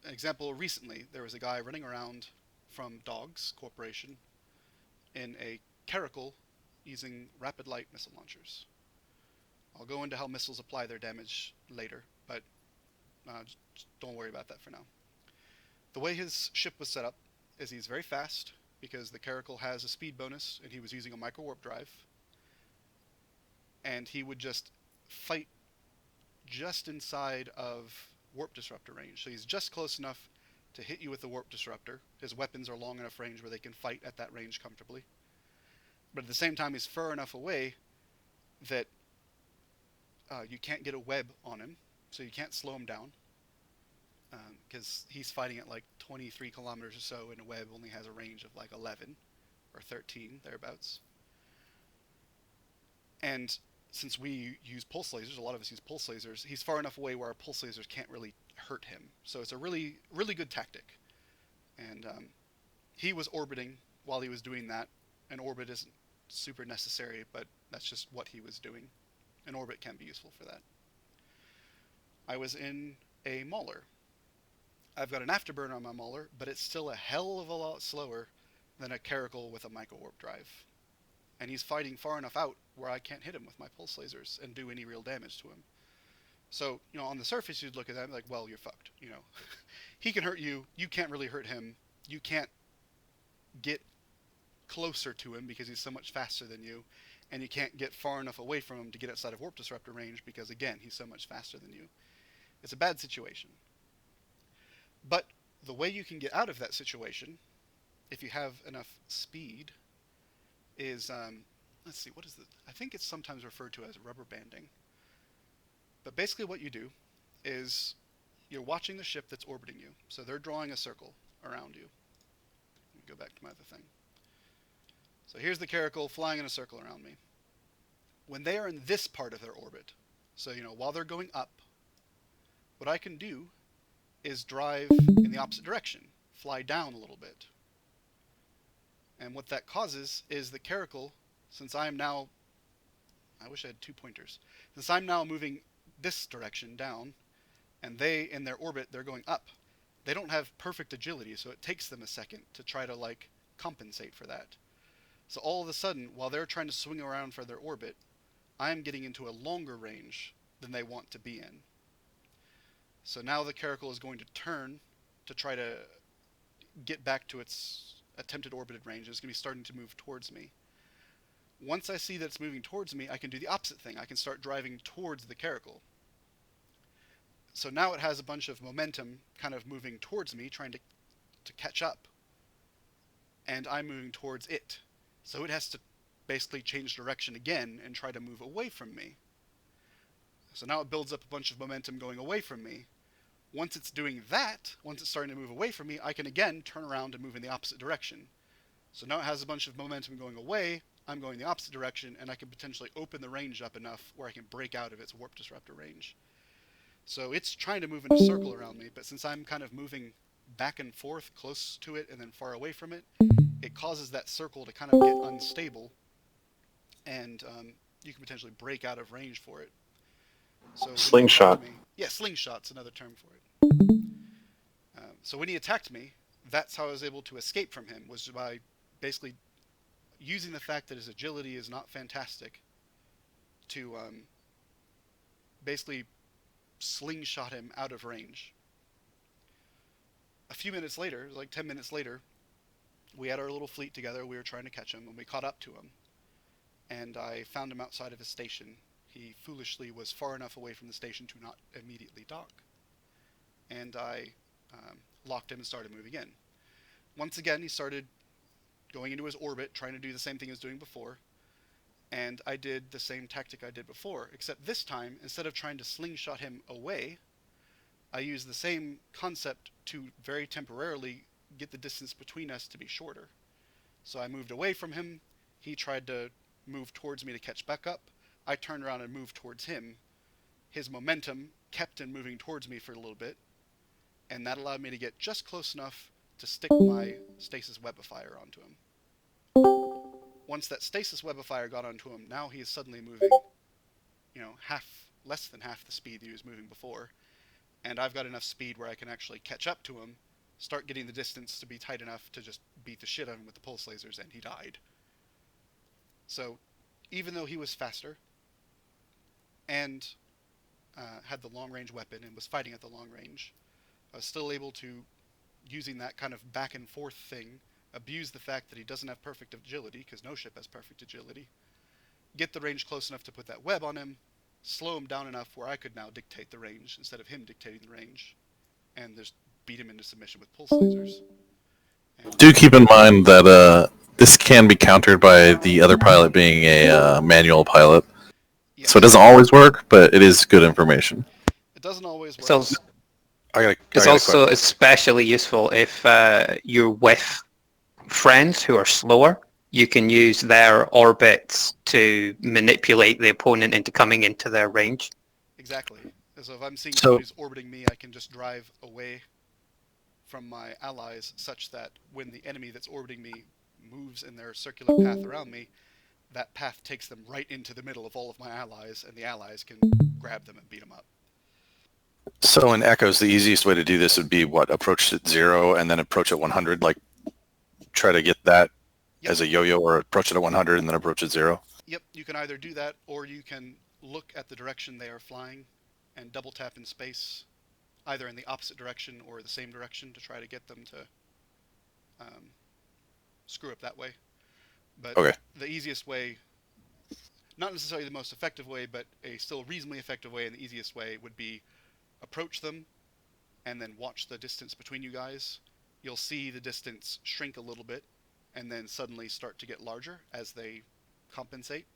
example recently. There was a guy running around from Dogs Corporation in a Caracal using rapid light missile launchers. I'll go into how missiles apply their damage later, but just don't worry about that for now. The way his ship was set up is he's very fast because the Caracal has a speed bonus, and he was using a micro warp drive, and he would just fight just inside of warp disruptor range. So he's just close enough to hit you with the warp disruptor. His weapons are long enough range where they can fight at that range comfortably. But at the same time, he's far enough away that you can't get a web on him, so you can't slow him down, because he's fighting at like 23 kilometers or so, and a web only has a range of like 11 or 13, thereabouts. And since we use pulse lasers, a lot of us use pulse lasers, he's far enough away where our pulse lasers can't really hurt him. So it's a really, really good tactic. And he was orbiting while he was doing that. An orbit isn't super necessary, but that's just what he was doing. An orbit can be useful for that. I was in a Mauler. I've got an afterburner on my Mauler, but it's still a hell of a lot slower than a Caracal with a micro warp drive. And he's fighting far enough out where I can't hit him with my pulse lasers and do any real damage to him. So, on the surface you'd look at that and be like, well, you're fucked, He can hurt you, you can't really hurt him, you can't get closer to him because he's so much faster than you, and you can't get far enough away from him to get outside of warp disruptor range because, again, he's so much faster than you. It's a bad situation. But the way you can get out of that situation, if you have enough speed, is, let's see, what is it? I think it's sometimes referred to as rubber banding. But basically what you do is you're watching the ship that's orbiting you. So they're drawing a circle around you. Let me go back to my other thing. So here's the Caracal flying in a circle around me. When they are in this part of their orbit, so while they're going up, what I can do is drive in the opposite direction, fly down a little bit. And what that causes is the Caracal, since I am now, I wish I had 2 pointers, since I'm now moving this direction down, and they, in their orbit, they're going up, they don't have perfect agility, so it takes them a second to try to, compensate for that. So all of a sudden, while they're trying to swing around for their orbit, I'm getting into a longer range than they want to be in. So now the Caracal is going to turn to try to get back to its attempted orbited range. It's going to be starting to move towards me. Once I see that it's moving towards me, I can do the opposite thing. I can start driving towards the Caracal. So now it has a bunch of momentum kind of moving towards me, trying to catch up. And I'm moving towards it. So it has to basically change direction again and try to move away from me. So now it builds up a bunch of momentum going away from me, Once it's doing that, once it's starting to move away from me, I can again turn around and move in the opposite direction. So now it has a bunch of momentum going away, I'm going the opposite direction, and I can potentially open the range up enough where I can break out of its Warp Disruptor range. So it's trying to move in a circle around me, but since I'm kind of moving back and forth close to it and then far away from it, it causes that circle to kind of get unstable, and you can potentially break out of range for it. So Slingshot. Yeah, slingshot's another term for it. So when he attacked me, that's how I was able to escape from him, was by basically using the fact that his agility is not fantastic to basically slingshot him out of range. A few minutes later, like 10 minutes later, we had our little fleet together, we were trying to catch him, and we caught up to him. And I found him outside of his station. He foolishly was far enough away from the station to not immediately dock. And I locked him and started moving in. Once again, he started going into his orbit, trying to do the same thing he was doing before. And I did the same tactic I did before, except this time, instead of trying to slingshot him away, I used the same concept to very temporarily get the distance between us to be shorter. So I moved away from him, he tried to move towards me to catch back up, I turned around and moved towards him. His momentum kept him moving towards me for a little bit, and that allowed me to get just close enough to stick my Stasis Webifier onto him. Once that Stasis Webifier got onto him, now he is suddenly moving, less than half the speed he was moving before, and I've got enough speed where I can actually catch up to him, start getting the distance to be tight enough to just beat the shit out of him with the pulse lasers, and he died. So, even though he was faster, and had the long-range weapon and was fighting at the long range, I was still able to, using that kind of back and forth thing, abuse the fact that he doesn't have perfect agility, because no ship has perfect agility, get the range close enough to put that web on him, slow him down enough where I could now dictate the range instead of him dictating the range, and just beat him into submission with pulse lasers. And Do keep in mind that this can be countered by the other pilot being a manual pilot. yes, So it doesn't always work, but it is good information. it doesn't always work. It's also, I it's got a also especially useful if you're with friends who are slower. You can use their orbits to manipulate the opponent into coming into their range. Exactly. So if I'm seeing So- somebody who's orbiting me, I can just drive away from my allies such that when the enemy that's orbiting me moves in their circular path around me, that path takes them right into the middle of all of my allies, and the allies can grab them and beat them up. So in Echoes, the easiest way to do this would be approach at 0 and then approach at 100, like try to get that Yep. as a yo-yo, or approach it at 100 and then approach at 0. Yep, you can either do that, or you can look at the direction they are flying and double tap in space, either in the opposite direction or the same direction, to try to get them to screw up that way. But Okay. the easiest way, not necessarily the most effective way, but a still reasonably effective way, and the easiest way would be approach them and then watch the distance between you guys. You'll see the distance shrink a little bit and then suddenly start to get larger as they compensate,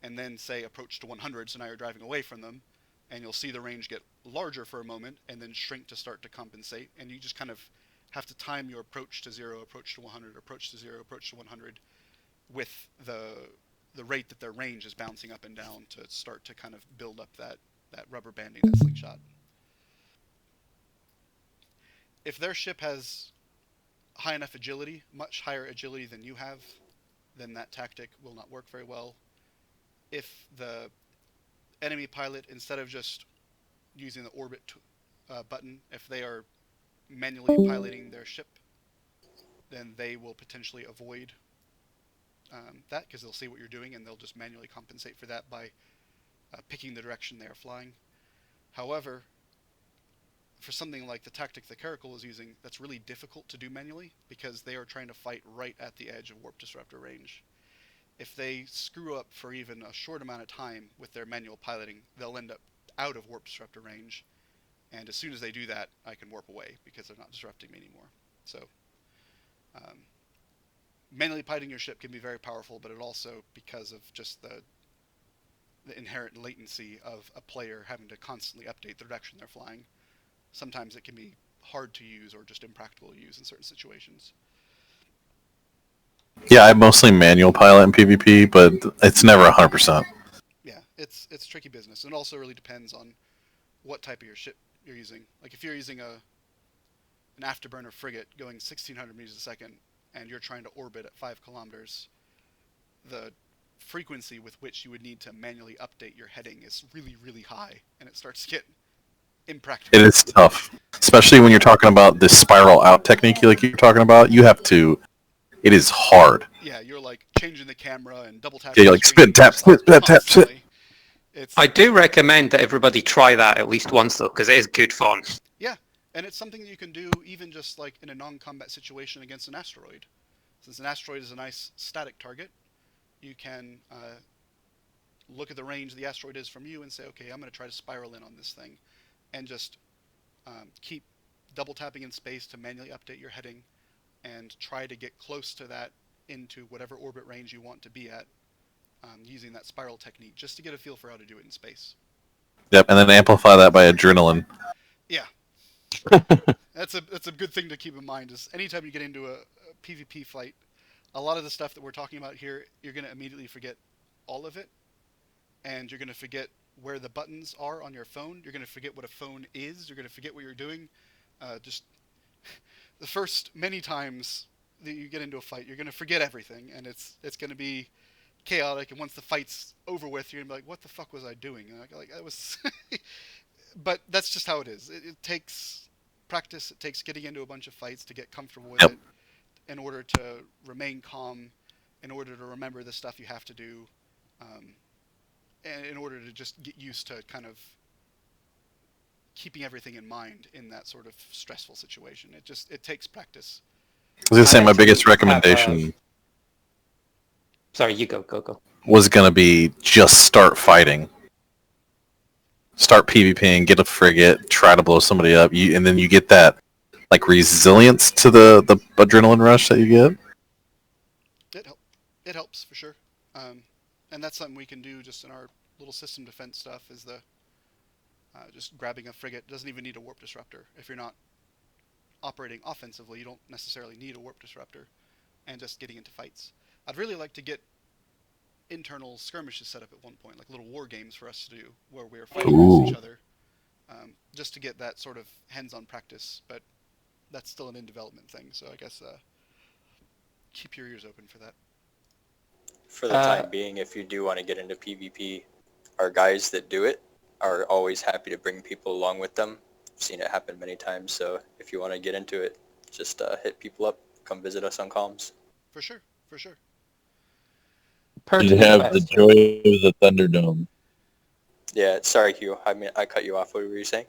and then say approach to 100, so now you're driving away from them, and you'll see the range get larger for a moment and then shrink to start to compensate, and you just kind of have to time your approach to 0, approach to 100, approach to 0, approach to 100 with the rate that their range is bouncing up and down to start to kind of build up that rubber banding, that slingshot. If their ship has high enough agility, much higher agility than you have, then that tactic will not work very well. If the enemy pilot, instead of just using the orbit button, if they are manually piloting their ship, then they will potentially avoid that, because they'll see what you're doing and they'll just manually compensate for that by picking the direction they are flying. However, for something like the tactic the Caracal is using, that's really difficult to do manually, because they are trying to fight right at the edge of Warp Disruptor range. If they screw up for even a short amount of time with their manual piloting, they'll end up out of Warp Disruptor range, and as soon as they do that, I can warp away, because they're not disrupting me anymore. So, manually piloting your ship can be very powerful, but it also, because of just the inherent latency of a player having to constantly update the direction they're flying, sometimes it can be hard to use or just impractical to use in certain situations. Yeah, I mostly manual pilot in PvP, but it's never 100%. Yeah, it's tricky business, and it also really depends on what type of your ship you're using. Like if you're using an afterburner frigate going 1,600 meters a second, and you're trying to orbit at 5 kilometers, the frequency with which you would need to manually update your heading is really, really high, and it starts to get impractical. It is tough, especially when you're talking about this spiral out technique like you're talking about. You have to. It is hard. Yeah, you're like changing the camera and double tapping. Yeah, you're like spin, tap, spin, tap, tap, spin. It's, I do recommend that everybody try that at least once, though, because it is good fun. yeah, and it's something that you can do even just like in a non-combat situation against an asteroid. Since an asteroid is a nice static target, you can look at the range the asteroid is from you and say, okay, I'm going to try to spiral in on this thing, and just keep double tapping in space to manually update your heading, and try to get close to that into whatever orbit range you want to be at, using that spiral technique, just to get a feel for how to do it in space. Yep, and then amplify that by adrenaline. Yeah. That's a good thing to keep in mind, is anytime you get into a PvP fight, a lot of the stuff that we're talking about here, you're going to immediately forget all of it, and you're going to forget where the buttons are on your phone. You're going to forget what a phone is. You're going to forget what you're doing. Just the first many times that you get into a fight, you're going to forget everything, and it's going to be chaotic. And once the fight's over with, you're going to be like, what the fuck was I doing? And like that was... But that's just how it is. It takes practice. It takes getting into a bunch of fights to get comfortable with it, in order to remain calm, in order to remember the stuff you have to do, and in order to just get used to kind of keeping everything in mind in that sort of stressful situation. It takes practice. I was going to say my biggest recommendation Sorry, you go. was going to be just start fighting. Start PvPing, get a frigate, try to blow somebody up, and then you get that like resilience to the adrenaline rush that you get. It helps for sure, and that's something we can do just in our little system defense stuff. Is the just grabbing a frigate. Doesn't even need a warp disruptor. If you're not operating offensively, you don't necessarily need a warp disruptor, and just getting into fights. I'd really like to get internal skirmishes set up at one point, like little war games for us to do, where we're fighting against each other, just to get that sort of hands-on practice. But that's still an in-development thing, so I guess keep your ears open for that. For the time being, if you do want to get into PvP, our guys that do it are always happy to bring people along with them. I've seen it happen many times, so if you want to get into it, just hit people up, come visit us on comms. For sure. You have the joy of the Thunderdome. Yeah, sorry, Hugh. I cut you off. What were you saying?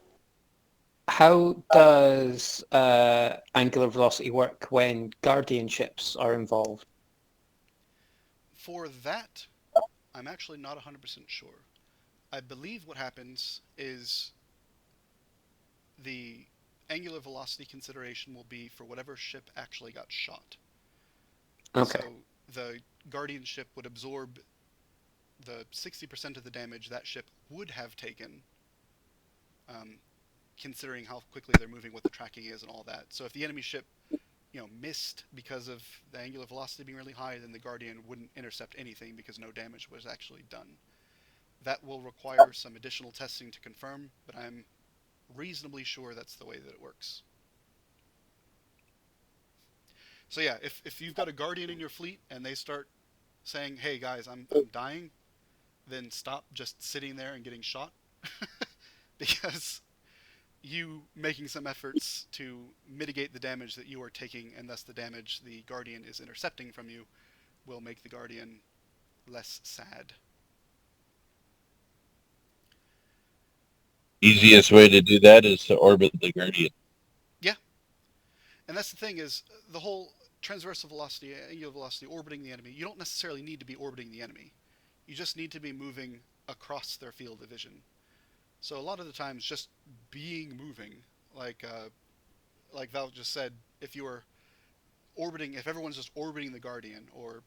How does angular velocity work when guardian ships are involved? For that, I'm actually not 100% sure. I believe what happens is the angular velocity consideration will be for whatever ship actually got shot. Okay. So the Guardian ship would absorb the 60% of the damage that ship would have taken, considering how quickly they're moving, what the tracking is, and all that. So if the enemy ship, missed because of the angular velocity being really high, then the Guardian wouldn't intercept anything because no damage was actually done. That will require some additional testing to confirm, but I'm reasonably sure that's the way that it works. So yeah, if you've got a Guardian in your fleet and they start saying, hey guys, I'm dying, then stop just sitting there and getting shot. Because you making some efforts to mitigate the damage that you are taking, and thus the damage the Guardian is intercepting from you, will make the Guardian less sad. Easiest way to do that is to orbit the Guardian. Yeah. And that's the thing, is the whole transversal velocity, angular velocity, orbiting the enemy, you don't necessarily need to be orbiting the enemy. You just need to be moving across their field of vision. So a lot of the times just being moving, like Val just said, if everyone's just orbiting the Guardian, or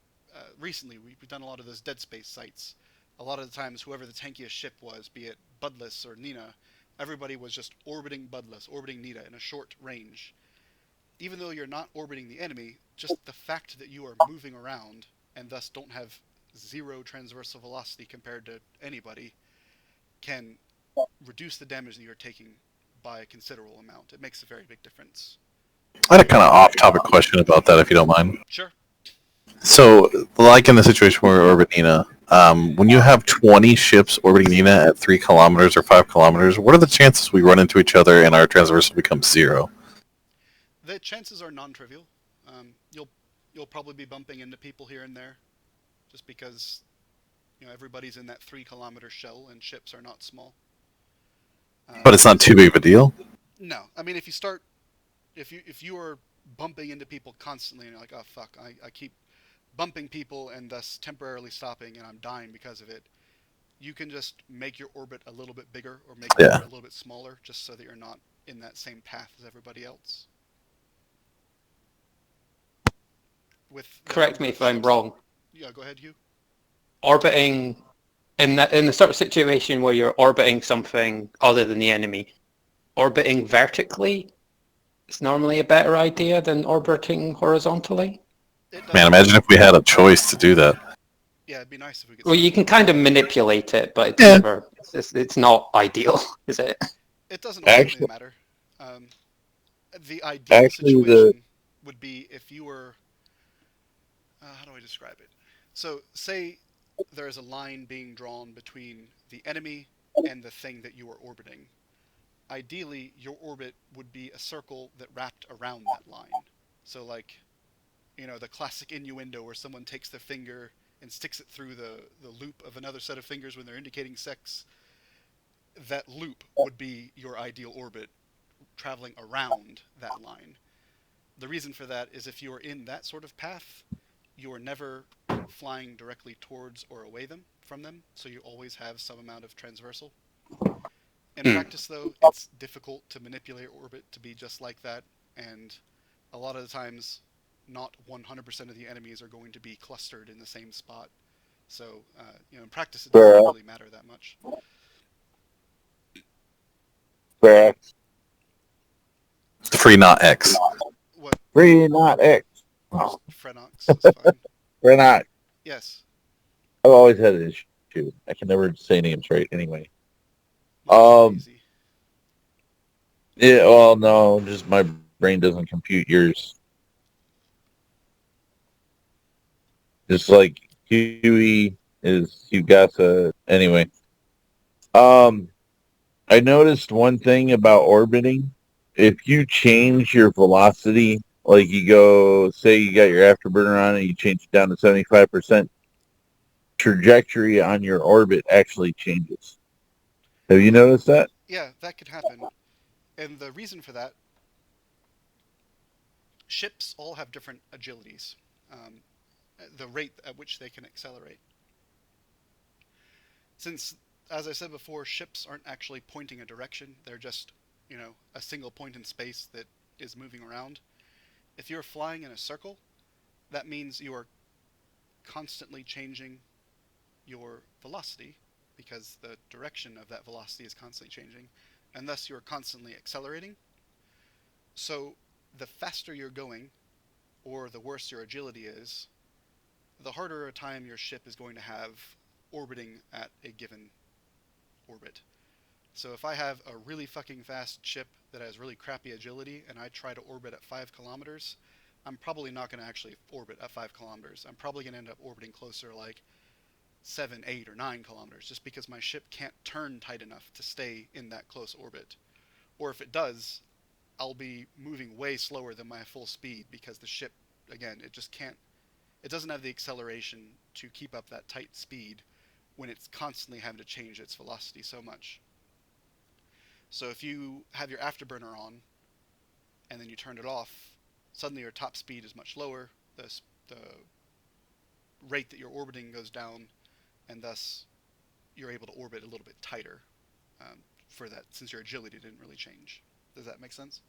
recently we've done a lot of those Dead Space sites. A lot of the times whoever the tankiest ship was, be it Budless or Nina, everybody was just orbiting Budless, orbiting Nita in a short range. Even though you're not orbiting the enemy, just the fact that you are moving around and thus don't have zero transversal velocity compared to anybody can reduce the damage that you're taking by a considerable amount. It makes a very big difference. I had a kind of off-topic question about that, if you don't mind. Sure. So, like in the situation where we orbit Nina, when you have 20 ships orbiting Nina at 3 kilometers or 5 kilometers, what are the chances we run into each other and our transversal becomes 0? The chances are non-trivial. You'll probably be bumping into people here and there, just because everybody's in that 3-kilometer shell and ships are not small. But it's not too big of a deal. No, I mean if you are bumping into people constantly and you're like, oh fuck, I keep bumping people and thus temporarily stopping and I'm dying because of it, you can just make your orbit a little bit bigger or make your orbit a little bit smaller just so that you're not in that same path as everybody else. Correct me if I'm wrong. Yeah, go ahead, Hugh. Orbiting in the sort of situation where you're orbiting something other than the enemy, orbiting vertically is normally a better idea than orbiting horizontally. Man, imagine if we had a choice to do that. Yeah, it'd be nice if we could. Well, you can kind of manipulate it, but it's not ideal, is it? It doesn't ultimately matter. The ideal situation would be if you were. How do I describe it? So, say there's a line being drawn between the enemy and the thing that you are orbiting. Ideally, your orbit would be a circle that wrapped around that line. So, like, the classic innuendo where someone takes their finger and sticks it through the loop of another set of fingers when they're indicating sex. That loop would be your ideal orbit, traveling around that line. The reason for that is if you are in that sort of path, you are never flying directly towards or away from them, so you always have some amount of transversal. In practice, though, it's difficult to manipulate orbit to be just like that, and a lot of the times, not 100% of the enemies are going to be clustered in the same spot. So, in practice, it doesn't really matter that much. Free not X. What? Free not X. Oh. Frenox is fine. Frenox. Yes. I've always had an issue. I can never say names right anyway. Easy. Yeah, well, no, just my brain doesn't compute yours. Just like Huey is Hugasa. Anyway. I noticed one thing about orbiting. If you change your velocity, like you go, say you got your afterburner on and you change it down to 75%, trajectory on your orbit actually changes. Have you noticed that? Yeah, that could happen. And the reason for that, ships all have different agilities. The rate at which they can accelerate. Since, as I said before, ships aren't actually pointing a direction, they're just, a single point in space that is moving around. If you're flying in a circle, that means you are constantly changing your velocity, because the direction of that velocity is constantly changing, and thus you're constantly accelerating. So the faster you're going, or the worse your agility is, the harder a time your ship is going to have orbiting at a given orbit. So if I have a really fucking fast ship that has really crappy agility and I try to orbit at 5 kilometers, I'm probably not going to actually orbit at 5 kilometers. I'm probably going to end up orbiting closer, like 7, 8, or 9 kilometers, just because my ship can't turn tight enough to stay in that close orbit. Or if it does, I'll be moving way slower than my full speed, because the ship, again, it doesn't have the acceleration to keep up that tight speed when it's constantly having to change its velocity so much. So if you have your afterburner on, and then you turn it off, suddenly your top speed is much lower, the rate that you're orbiting goes down, and thus you're able to orbit a little bit tighter for that, since your agility didn't really change. Does that make sense?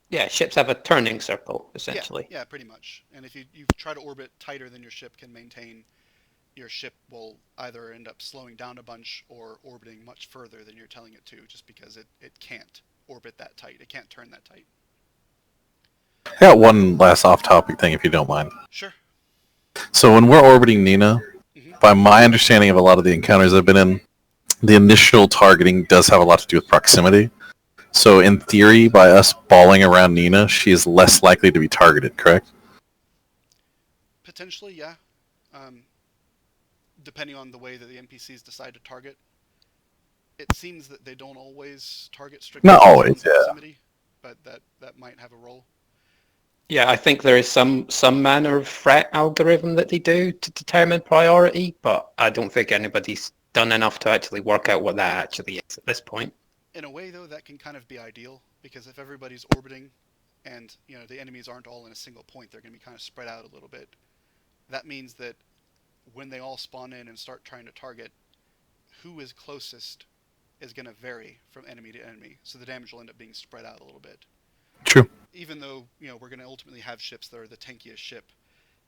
Yeah, ships have a turning circle, essentially. Yeah, pretty much. And if you try to orbit tighter than your ship can maintain, your ship will either end up slowing down a bunch or orbiting much further than you're telling it to, just because it can't orbit that tight. It can't turn that tight. I got one last off-topic thing, if you don't mind. Sure. So when we're orbiting Nina, by my understanding of a lot of the encounters I've been in, the initial targeting does have a lot to do with proximity. So in theory, by us balling around Nina, she is less likely to be targeted, correct? Potentially, yeah. Depending on the way that the NPCs decide to target. It seems that they don't always target strictly Not based on always, yeah. proximity, but that might have a role. Yeah, I think there is some manner of threat algorithm that they do to determine priority, but I don't think anybody's done enough to actually work out what that actually is at this point. In a way, though, that can kind of be ideal, because if everybody's orbiting and, the enemies aren't all in a single point, they're going to be kind of spread out a little bit. That means that when they all spawn in and start trying to target, who is closest is going to vary from enemy to enemy, so the damage will end up being spread out a little bit. True. Even though, we're going to ultimately have ships that are the tankiest ship,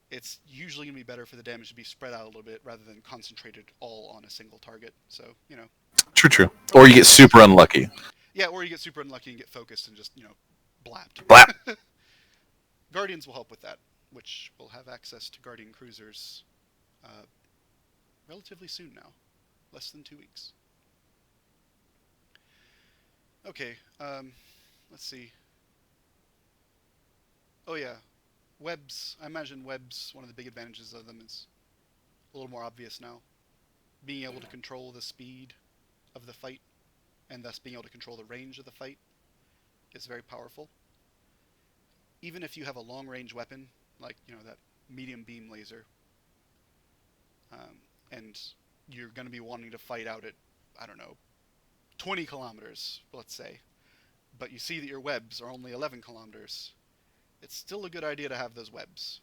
it's usually going to be better for the damage to be spread out a little bit rather than concentrated all on a single target. So, True. Or you get super unlucky. Yeah, or you get super unlucky and get focused and just, blapped. Blap. Guardians will help with that, which will have access to Guardian cruisers relatively soon now. Less than 2 weeks. Okay, let's see. Oh yeah, webs. I imagine webs, one of the big advantages of them is a little more obvious now. Being able to control the speed of the fight, and thus being able to control the range of the fight, is very powerful. Even if you have a long-range weapon, like, that medium beam laser, and you're going to be wanting to fight out at, 20 kilometers, let's say, but you see that your webs are only 11 kilometers, it's still a good idea to have those webs.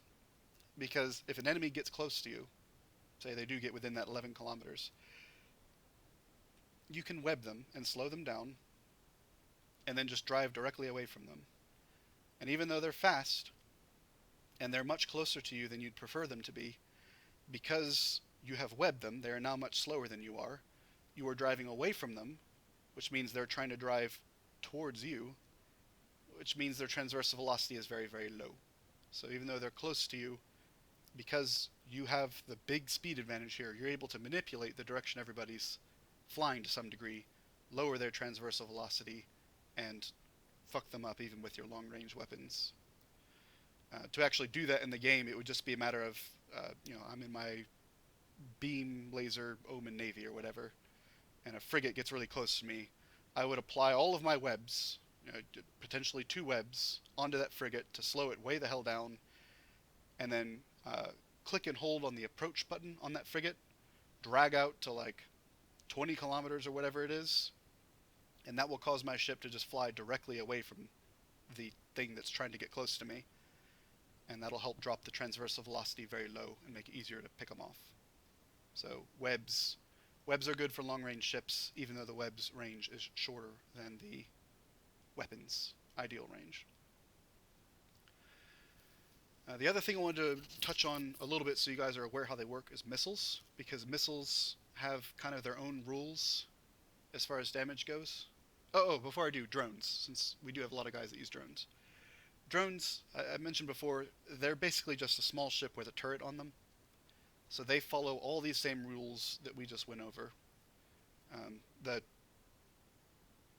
Because if an enemy gets close to you, say they do get within that 11 kilometers, you can web them and slow them down, and then just drive directly away from them. And even though they're fast, and they're much closer to you than you'd prefer them to be, because you have webbed them, they are now much slower than you are driving away from them, which means they're trying to drive towards you, which means their transversal velocity is very, very low. So even though they're close to you, because you have the big speed advantage here, you're able to manipulate the direction everybody's flying to some degree, lower their transversal velocity, and fuck them up even with your long-range weapons. To actually do that in the game, it would just be a matter of, I'm in my beam laser Omen Navy or whatever, and a frigate gets really close to me. I would apply all of my webs, potentially 2 webs, onto that frigate to slow it way the hell down, and then click and hold on the approach button on that frigate, drag out to like 20 kilometers or whatever it is, and that will cause my ship to just fly directly away from the thing that's trying to get close to me, and that'll help drop the transversal velocity very low and make it easier to pick them off. So webs are good for long-range ships, even though the web's range is shorter than the weapons' ideal range. The other thing I wanted to touch on a little bit so you guys are aware how they work is missiles, because missiles have kind of their own rules as far as damage goes. Before I do, drones, since we do have a lot of guys that use drones. Drones, I mentioned before, they're basically just a small ship with a turret on them. So they follow all these same rules that we just went over. The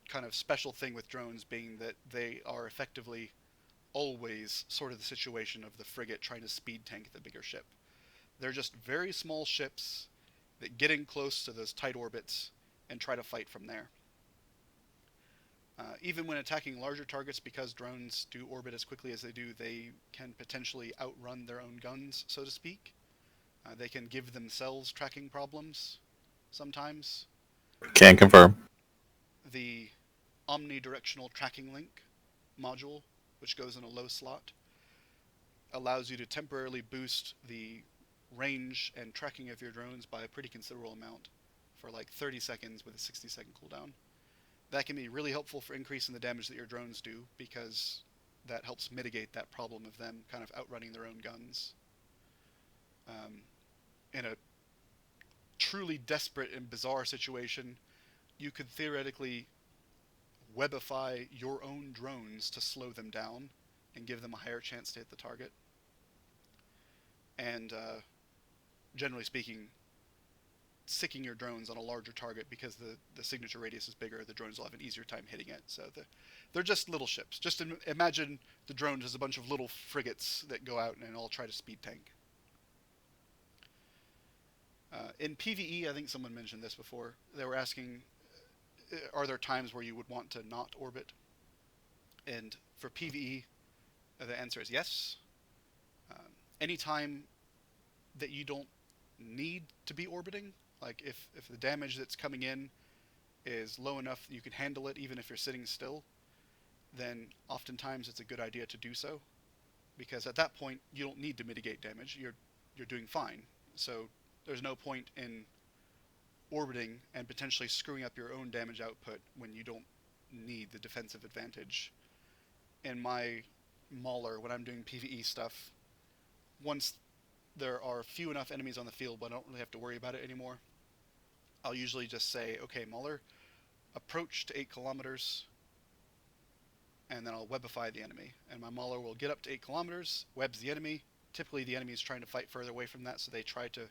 kind of special thing with drones being that they are effectively always sort of the situation of the frigate trying to speed tank the bigger ship. They're just very small ships that get in close to those tight orbits and try to fight from there. Even when attacking larger targets, because drones do orbit as quickly as they do, they can potentially outrun their own guns, so to speak. They can give themselves tracking problems sometimes. Can confirm. The omnidirectional tracking link module, which goes in a low slot, allows you to temporarily boost the range and tracking of your drones by a pretty considerable amount for like 30 seconds with a 60-second cooldown. That can be really helpful for increasing the damage that your drones do, because that helps mitigate that problem of them kind of outrunning their own guns. In a truly desperate and bizarre situation, you could theoretically webify your own drones to slow them down and give them a higher chance to hit the target. And generally speaking, sicking your drones on a larger target because the signature radius is bigger, the drones will have an easier time hitting it. So they're just little ships. Just imagine the drones as a bunch of little frigates that go out and all try to speed tank. In PvE, I think someone mentioned this before. They were asking, are there times where you would want to not orbit? And for PvE, the answer is yes. Anytime that you don't need to be orbiting, like if the damage that's coming in is low enough that you can handle it even if you're sitting still, then oftentimes it's a good idea to do so, because at that point you don't need to mitigate damage. You're doing fine. So there's no point in orbiting and potentially screwing up your own damage output when you don't need the defensive advantage. In my Mauler, when I'm doing PvE stuff, once there are few enough enemies on the field, but I don't really have to worry about it anymore, I'll usually just say, okay, Mauler, approach to 8 kilometers, and then I'll webify the enemy. And my Mauler will get up to 8 kilometers, webs the enemy. Typically the enemy is trying to fight further away from that, so they try to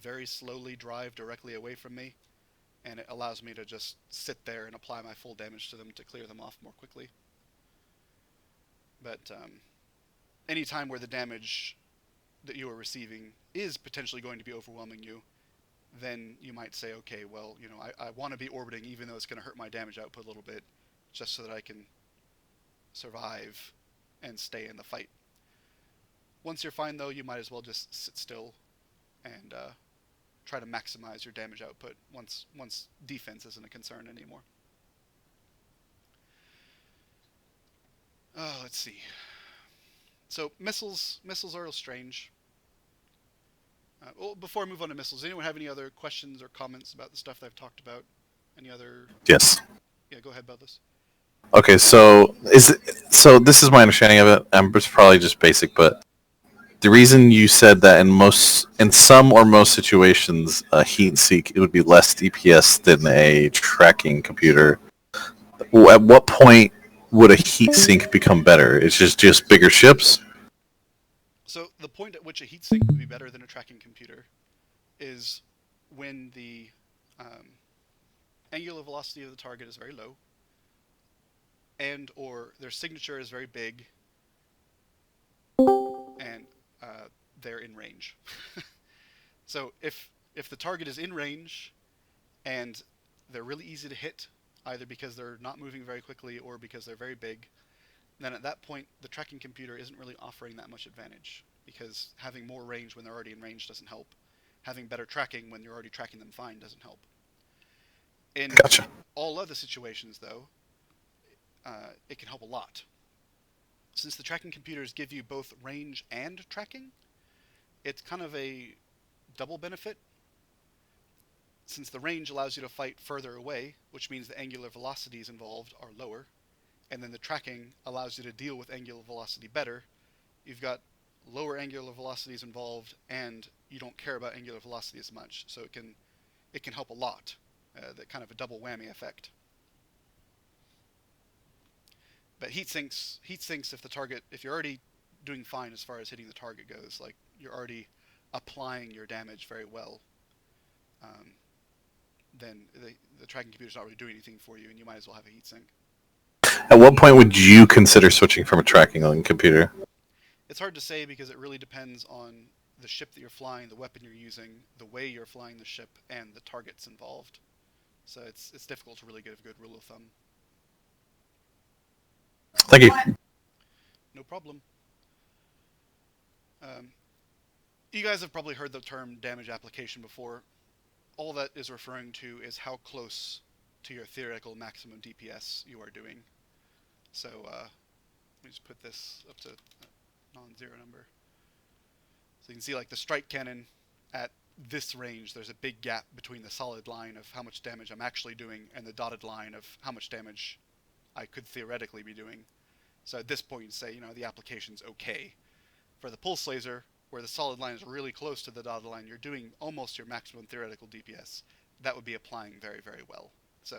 very slowly drive directly away from me, and it allows me to just sit there and apply my full damage to them to clear them off more quickly. But any time where the damage that you are receiving is potentially going to be overwhelming you, then you might say, okay, well, you know, I want to be orbiting even though it's going to hurt my damage output a little bit, just so that I can survive and stay in the fight. Once you're fine, though, you might as well just sit still and try to maximize your damage output once defense isn't a concern anymore. Let's see. So missiles are strange. Well, before I move on to missiles, anyone have any other questions or comments about the stuff that I've talked about? Any other? Yes. Yeah, go ahead about this. Okay, so this is my understanding of it. It's probably just basic, but the reason you said that in some or most situations, a heat sink, it would be less DPS than a tracking computer. At what point would a heat sink become better? It's just bigger ships? So the point at which a heatsink would be better than a tracking computer is when the angular velocity of the target is very low, and or their signature is very big, and they're in range. So if the target is in range and they're really easy to hit, either because they're not moving very quickly or because they're very big, then at that point the tracking computer isn't really offering that much advantage, because having more range when they're already in range doesn't help. Having better tracking when you're already tracking them fine doesn't help. In all other situations, though, it can help a lot. Since the tracking computers give you both range and tracking, it's kind of a double benefit. Since the range allows you to fight further away, which means the angular velocities involved are lower, and then the tracking allows you to deal with angular velocity better, you've got lower angular velocities involved, and you don't care about angular velocity as much, so it can help a lot. That kind of a double whammy effect. But heat sinks, if you're already doing fine as far as hitting the target goes, like you're already applying your damage very well, then the tracking computer's not really doing anything for you, and you might as well have a heatsink. At what point would you consider switching from a tracking computer? It's hard to say, because it really depends on the ship that you're flying, the weapon you're using, the way you're flying the ship, and the targets involved. So it's difficult to really get a good rule of thumb. Thank you. No problem. You guys have probably heard the term damage application before. All that is referring to is how close to your theoretical maximum DPS you are doing. So let me just put this up to a non-zero number. So you can see, like, the strike cannon at this range, there's a big gap between the solid line of how much damage I'm actually doing and the dotted line of how much damage I could theoretically be doing. So at this point you say, you know, the application's okay. For the pulse laser, where the solid line is really close to the dotted line, you're doing almost your maximum theoretical DPS. That would be applying very, very well. So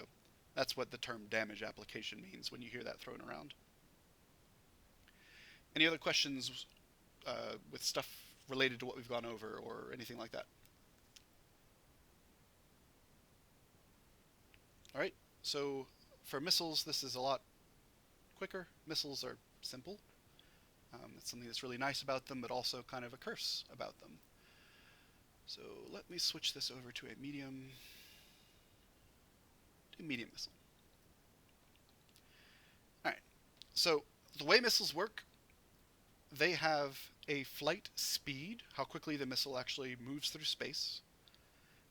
that's what the term damage application means when you hear that thrown around. Any other questions with stuff related to what we've gone over or anything like that? All right, so for missiles, this is a lot quicker. Missiles are simple. That's something that's really nice about them, but also kind of a curse about them. So let me switch this over to a medium missile. All right, so the way missiles work, they have a flight speed, how quickly the missile actually moves through space.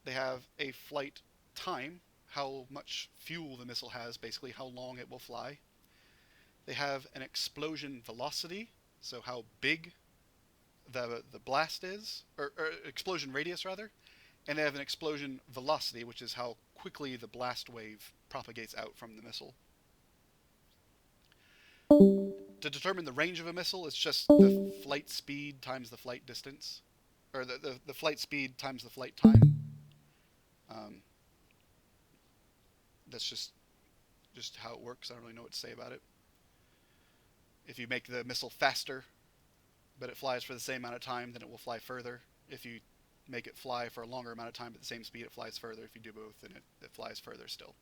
They have a flight time, how much fuel the missile has, basically how long it will fly. They have an explosion velocity, so how big the blast is, or explosion radius rather, and they have an explosion velocity, which is how quickly the blast wave propagates out from the missile. To determine the range of a missile, it's just the flight speed times the flight distance, or the flight speed times the flight time. That's just how it works. I don't really know what to say about it. If you make the missile faster, but it flies for the same amount of time, then it will fly further. If you make it fly for a longer amount of time at the same speed, it flies further. If you do both, then it flies further still.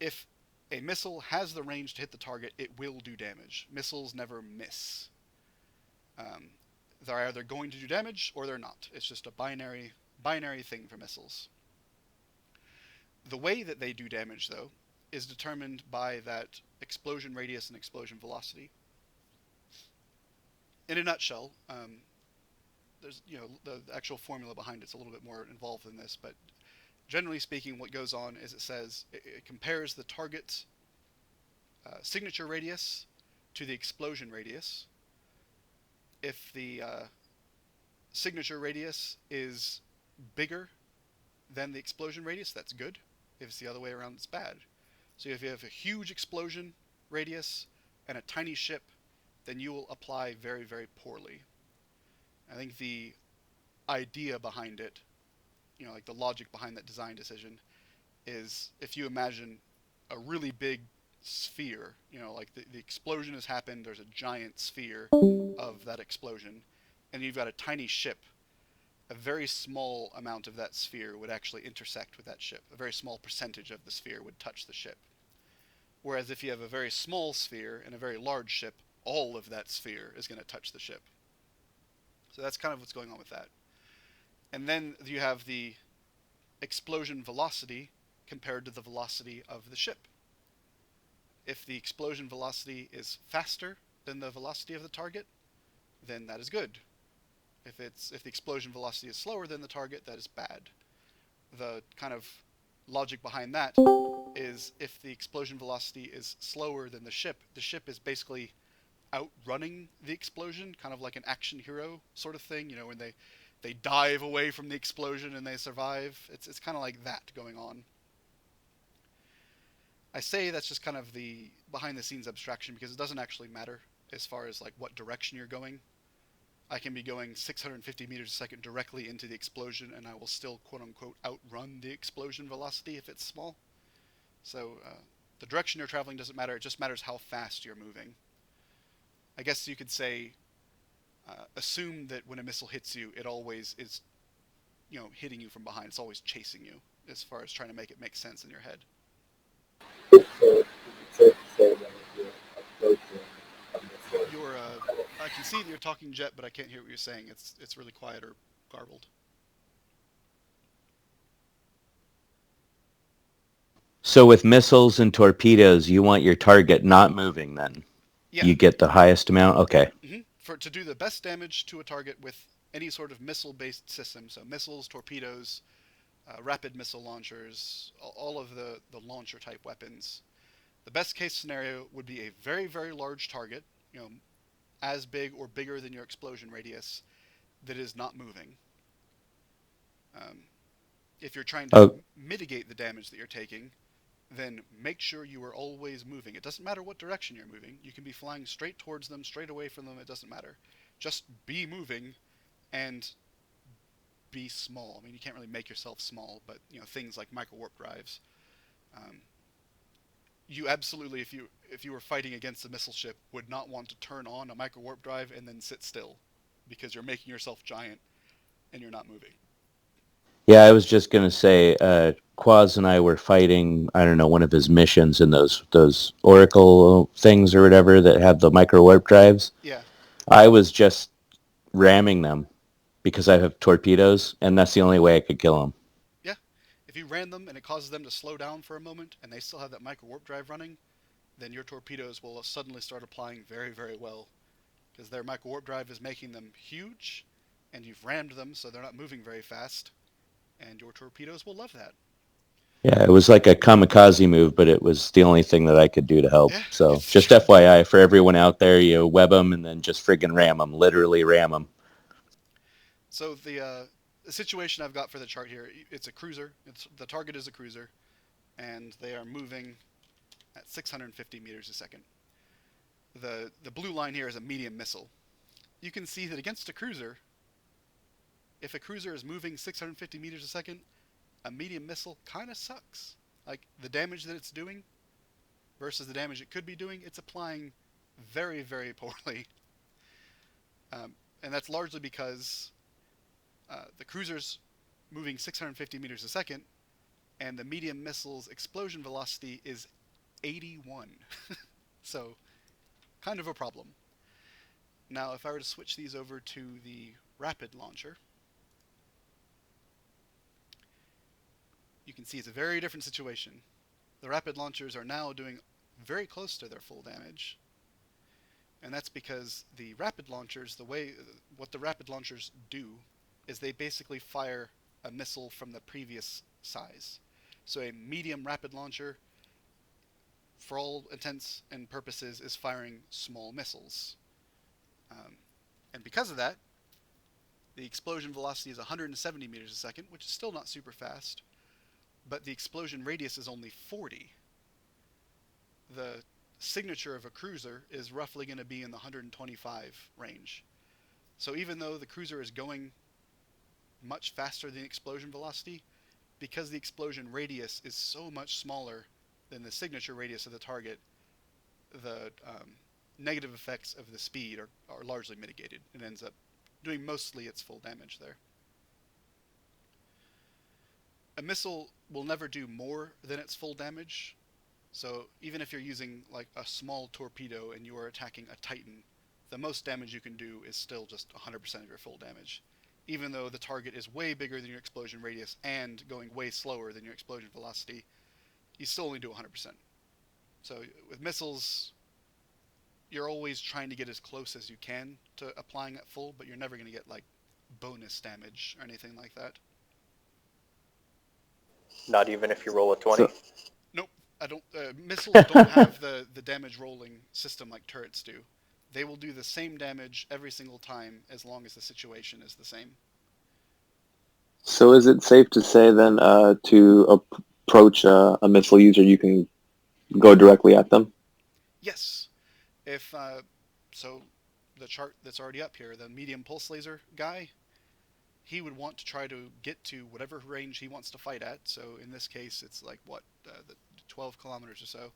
If a missile has the range to hit the target, it will do damage. Missiles never miss. They're either going to do damage or they're not. It's just a binary thing for missiles. The way that they do damage, though, is determined by that explosion radius and explosion velocity. In a nutshell, there's the actual formula behind it's a little bit more involved than this, but generally speaking, what goes on is it compares the target's signature radius to the explosion radius. If the signature radius is bigger than the explosion radius, that's good. If it's the other way around, it's bad. So if you have a huge explosion radius and a tiny ship, then you will apply very, very poorly. I think the idea behind it, like the logic behind that design decision, is if you imagine a really big sphere, like the explosion has happened, there's a giant sphere of that explosion, and you've got a tiny ship, a very small amount of that sphere would actually intersect with that ship. A very small percentage of the sphere would touch the ship. Whereas if you have a very small sphere and a very large ship, all of that sphere is going to touch the ship. So that's kind of what's going on with that. And then you have the explosion velocity compared to the velocity of the ship. If the explosion velocity is faster than the velocity of the target, then that is good. If the explosion velocity is slower than the target, that is bad. The kind of logic behind that is if the explosion velocity is slower than the ship is basically outrunning the explosion, kind of like an action hero sort of thing, when they dive away from the explosion and they survive. It's kind of like that going on. I say that's just kind of the behind the scenes abstraction because it doesn't actually matter as far as like what direction you're going. I can be going 650 meters a second directly into the explosion and I will still quote-unquote outrun the explosion velocity if it's small. So the direction you're traveling doesn't matter, it just matters how fast you're moving. I guess you could say, assume that when a missile hits you, it always is, hitting you from behind. It's always chasing you, as far as trying to make it make sense in your head. I can see that you're talking, Jet, but I can't hear what you're saying. It's really quiet or garbled. So with missiles and torpedoes, you want your target not moving then? Yeah. You get the highest amount? Okay. Mm-hmm. To do the best damage to a target with any sort of missile-based system, so missiles, torpedoes, rapid missile launchers, all of the launcher-type weapons, the best case scenario would be a very, very large target, as big or bigger than your explosion radius, that is not moving. If you're trying to mitigate the damage that you're taking, then make sure you are always moving. It doesn't matter what direction you're moving. You can be flying straight towards them, straight away from them, it doesn't matter. just be moving and be small. I mean, you can't really make yourself small, but things like micro warp drives. You absolutely, if you were fighting against a missile ship, would not want to turn on a micro warp drive and then sit still, because you're making yourself giant and you're not moving. Yeah, I was just gonna say, Quaz and I were fighting, I don't know, one of his missions in those Oracle things or whatever that have the micro warp drives. Yeah. I was just ramming them because I have torpedoes, and that's the only way I could kill them. Yeah. If you ran them and it causes them to slow down for a moment and they still have that micro warp drive running, then your torpedoes will suddenly start applying very, very well, because their micro warp drive is making them huge, and you've rammed them so they're not moving very fast, and your torpedoes will love that. Yeah, it was like a kamikaze move, but it was the only thing that I could do to help. Yeah, So it's just true. FYI for everyone out there, you web them and then just friggin' ram them, literally ram them. So the situation I've got for the chart here, it's a cruiser. The target is a cruiser, and they are moving at 650 meters a second. The blue line here is a medium missile. You can see that against a cruiser, if a cruiser is moving 650 meters a second, a medium missile kind of sucks. Like, the damage that it's doing versus the damage it could be doing, it's applying very, very poorly. And that's largely because the cruiser's moving 650 meters a second, and the medium missile's explosion velocity is 81. So, kind of a problem. Now, if I were to switch these over to the rapid launcher, you can see it's a very different situation. The rapid launchers are now doing very close to their full damage, and that's because the rapid launchers, what the rapid launchers do is they basically fire a missile from the previous size. So a medium rapid launcher, for all intents and purposes, is firing small missiles. And because of that, the explosion velocity is 170 meters a second, which is still not super fast, but the explosion radius is only 40. The signature of a cruiser is roughly going to be in the 125 range. So even though the cruiser is going much faster than explosion velocity, because the explosion radius is so much smaller than the signature radius of the target, the negative effects of the speed are largely mitigated. It ends up doing mostly its full damage there. A missile will never do more than its full damage. So even if you're using like a small torpedo and you are attacking a Titan, the most damage you can do is still just 100% of your full damage. Even though the target is way bigger than your explosion radius and going way slower than your explosion velocity, you still only do 100%. So with missiles, you're always trying to get as close as you can to applying at full, but you're never going to get like bonus damage or anything like that. Not even if you roll a 20? Nope. Missiles don't have the damage rolling system like turrets do. They will do the same damage every single time as long as the situation is the same. So is it safe to say then to approach a missile user, you can go directly at them? Yes. If so, the chart that's already up here, the medium pulse laser guy, he would want to try to get to whatever range he wants to fight at. So in this case, it's like the 12 kilometers or so.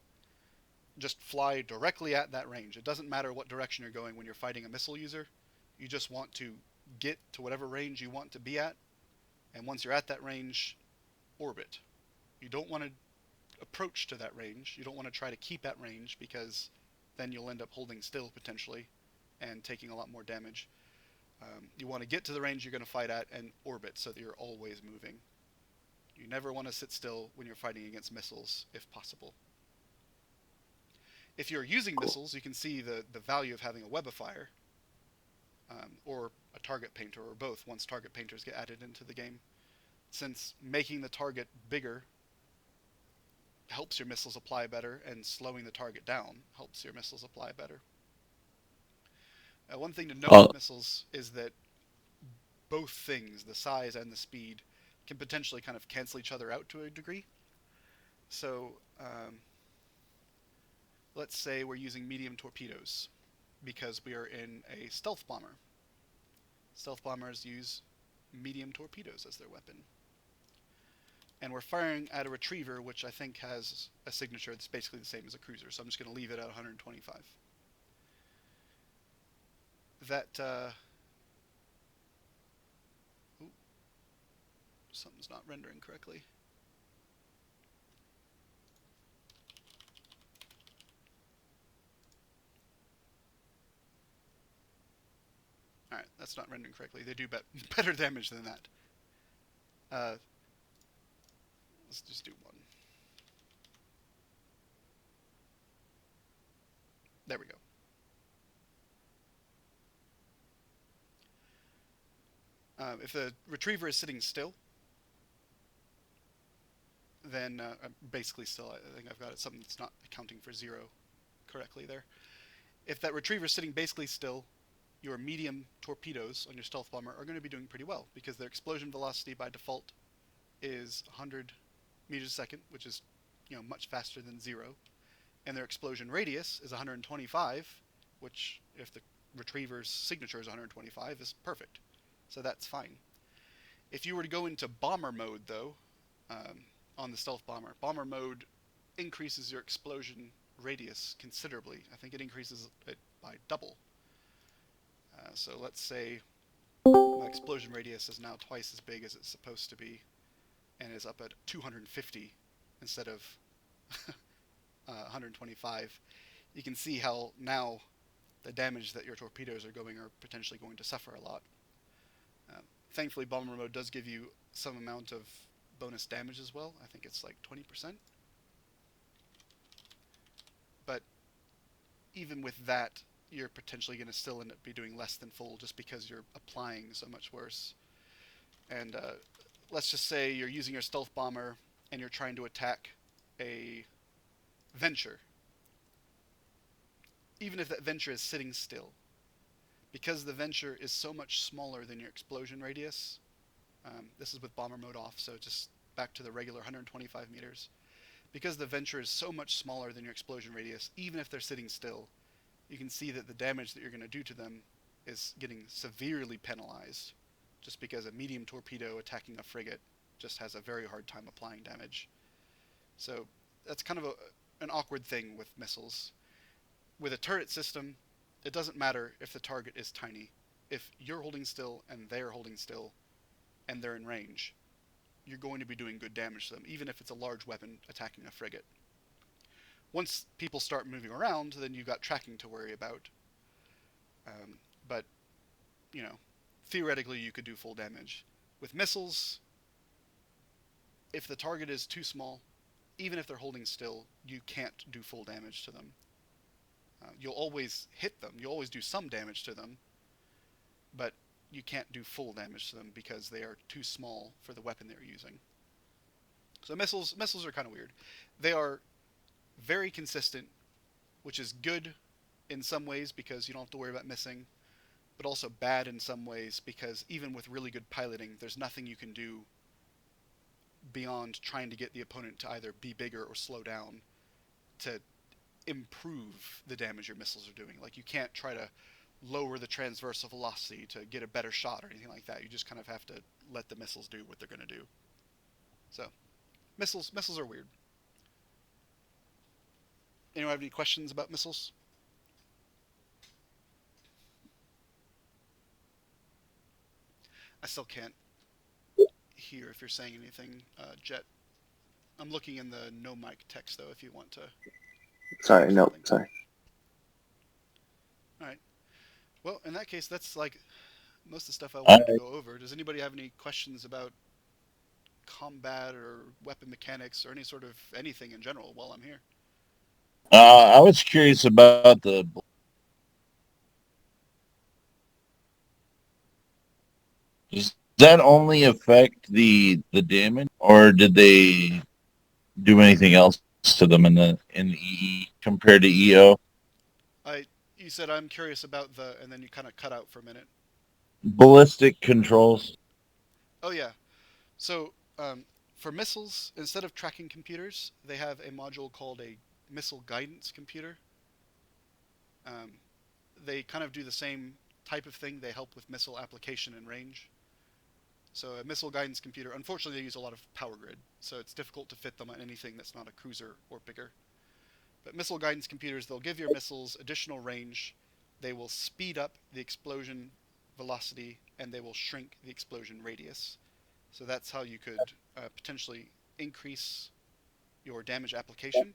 Just fly directly at that range. It doesn't matter what direction you're going when you're fighting a missile user. You just want to get to whatever range you want to be at, and once you're at that range, orbit. You don't want to approach to that range. You don't want to try to keep at range, because then you'll end up holding still potentially and taking a lot more damage. You want to get to the range you're going to fight at and orbit so that you're always moving. You never want to sit still when you're fighting against missiles, if possible. If you're using missiles, you can see the value of having a web of fire, or a target painter, or both, once target painters get added into the game. Since making the target bigger helps your missiles apply better, and slowing the target down helps your missiles apply better. One thing to note with missiles is that both things, the size and the speed, can potentially kind of cancel each other out to a degree. So let's say we're using medium torpedoes because we are in a stealth bomber. Stealth bombers use medium torpedoes as their weapon. And we're firing at a retriever, which I think has a signature that's basically the same as a cruiser, so I'm just going to leave it at 125. Ooh, something's not rendering correctly. Alright, that's not rendering correctly. They do better damage than that. Let's just do one. There we go. If the retriever is sitting still, then basically still, I think I've got it, something that's not accounting for 0 correctly there. If that retriever is sitting basically still, your medium torpedoes on your stealth bomber are going to be doing pretty well because their explosion velocity by default is 100 meters a second, which is much faster than 0, and their explosion radius is 125, which if the retriever's signature is 125 is perfect. So that's fine. If you were to go into bomber mode though, on the stealth bomber, bomber mode increases your explosion radius considerably. I think it increases it by double. So let's say my explosion radius is now twice as big as it's supposed to be, and is up at 250 instead of 125. You can see how now the damage that your torpedoes are potentially going to suffer a lot. Thankfully, bomber mode does give you some amount of bonus damage as well. I think it's like 20%. But even with that, you're potentially going to still end up be doing less than full just because you're applying so much worse. And let's just say you're using your stealth bomber and you're trying to attack a Venture. Even if that Venture is sitting still, because the Venture is so much smaller than your explosion radius, this is with bomber mode off, so just back to the regular 125 meters. Because the Venture is so much smaller than your explosion radius, even if they're sitting still, you can see that the damage that you're going to do to them is getting severely penalized, just because a medium torpedo attacking a frigate just has a very hard time applying damage. So that's kind of an awkward thing with missiles. With a turret system, it doesn't matter if the target is tiny. If you're holding still and they're holding still and they're in range, you're going to be doing good damage to them, even if it's a large weapon attacking a frigate. Once people start moving around, then you've got tracking to worry about. But, theoretically you could do full damage. With missiles, if the target is too small, even if they're holding still, you can't do full damage to them. You'll always hit them, you'll always do some damage to them, but you can't do full damage to them because they are too small for the weapon they're using. So missiles are kind of weird. They are very consistent, which is good in some ways because you don't have to worry about missing, but also bad in some ways because even with really good piloting, there's nothing you can do beyond trying to get the opponent to either be bigger or slow down to improve the damage your missiles are doing. Like, you can't try to lower the transversal velocity to get a better shot or anything like that. You just kind of have to let the missiles do what they're going to do. So, missiles are weird. Anyone have any questions about missiles? I still can't hear if you're saying anything, Jet. I'm looking in the no mic text, though, if you want to. Sorry, no, sorry. Alright. Well, in that case, that's like most of the stuff I wanted to go over. Does anybody have any questions about combat or weapon mechanics or any sort of anything in general while I'm here? I was curious about the... Does that only affect the damage, or did they do anything else to them in the EE compared to EO? You said I'm curious about and then you kind of cut out for a minute. Ballistic controls. Oh yeah, so for missiles, instead of tracking computers, they have a module called a missile guidance computer. They kind of do the same type of thing, they help with missile application and range. So a missile guidance computer, unfortunately they use a lot of power grid, so it's difficult to fit them on anything that's not a cruiser or bigger. But missile guidance computers, they'll give your missiles additional range, they will speed up the explosion velocity, and they will shrink the explosion radius. So that's how you could potentially increase your damage application.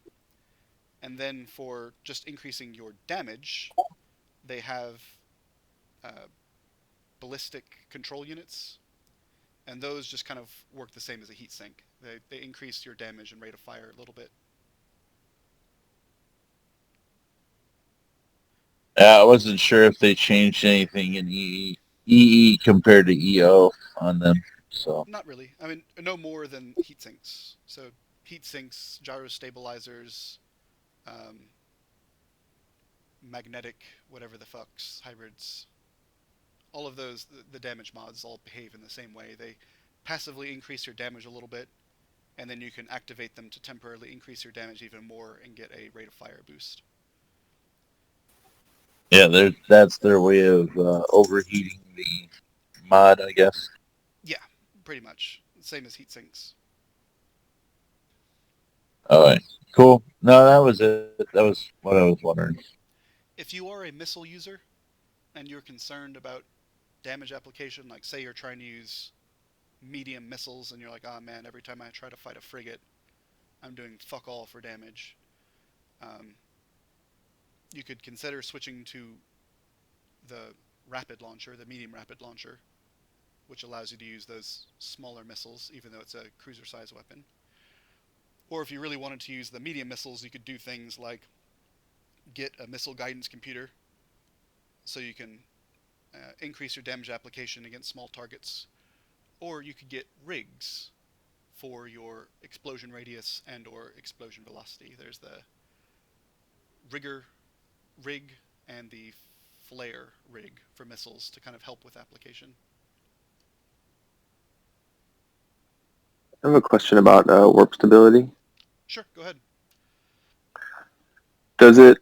And then for just increasing your damage, they have ballistic control units, and those just kind of work the same as a heat sink. They increase your damage and rate of fire a little bit. I wasn't sure if they changed anything in EE compared to EO on them. So Not really. I mean, no more than heat sinks. So heat sinks, gyro stabilizers, magnetic, whatever the fucks, hybrids. All of those, the damage mods all behave in the same way. They passively increase your damage a little bit, and then you can activate them to temporarily increase your damage even more and get a rate of fire boost. yeah, that's their way of overheating the mod, I guess. Yeah, pretty much. Same as heat sinks. All right, cool. No, that was it. That was what I was wondering. If you are a missile user and you're concerned about damage application, like say you're trying to use medium missiles and you're like, oh man, every time I try to fight a frigate, I'm doing fuck all for damage. You could consider switching to the rapid launcher, the medium rapid launcher, which allows you to use those smaller missiles, even though it's a cruiser-sized weapon. Or if you really wanted to use the medium missiles, you could do things like get a missile guidance computer, so you can increase your damage application against small targets. Or you could get rigs for your explosion radius and or explosion velocity. There's the rigger rig and the flare rig for missiles to kind of help with application. I have a question about warp stability. Sure, go ahead. Does it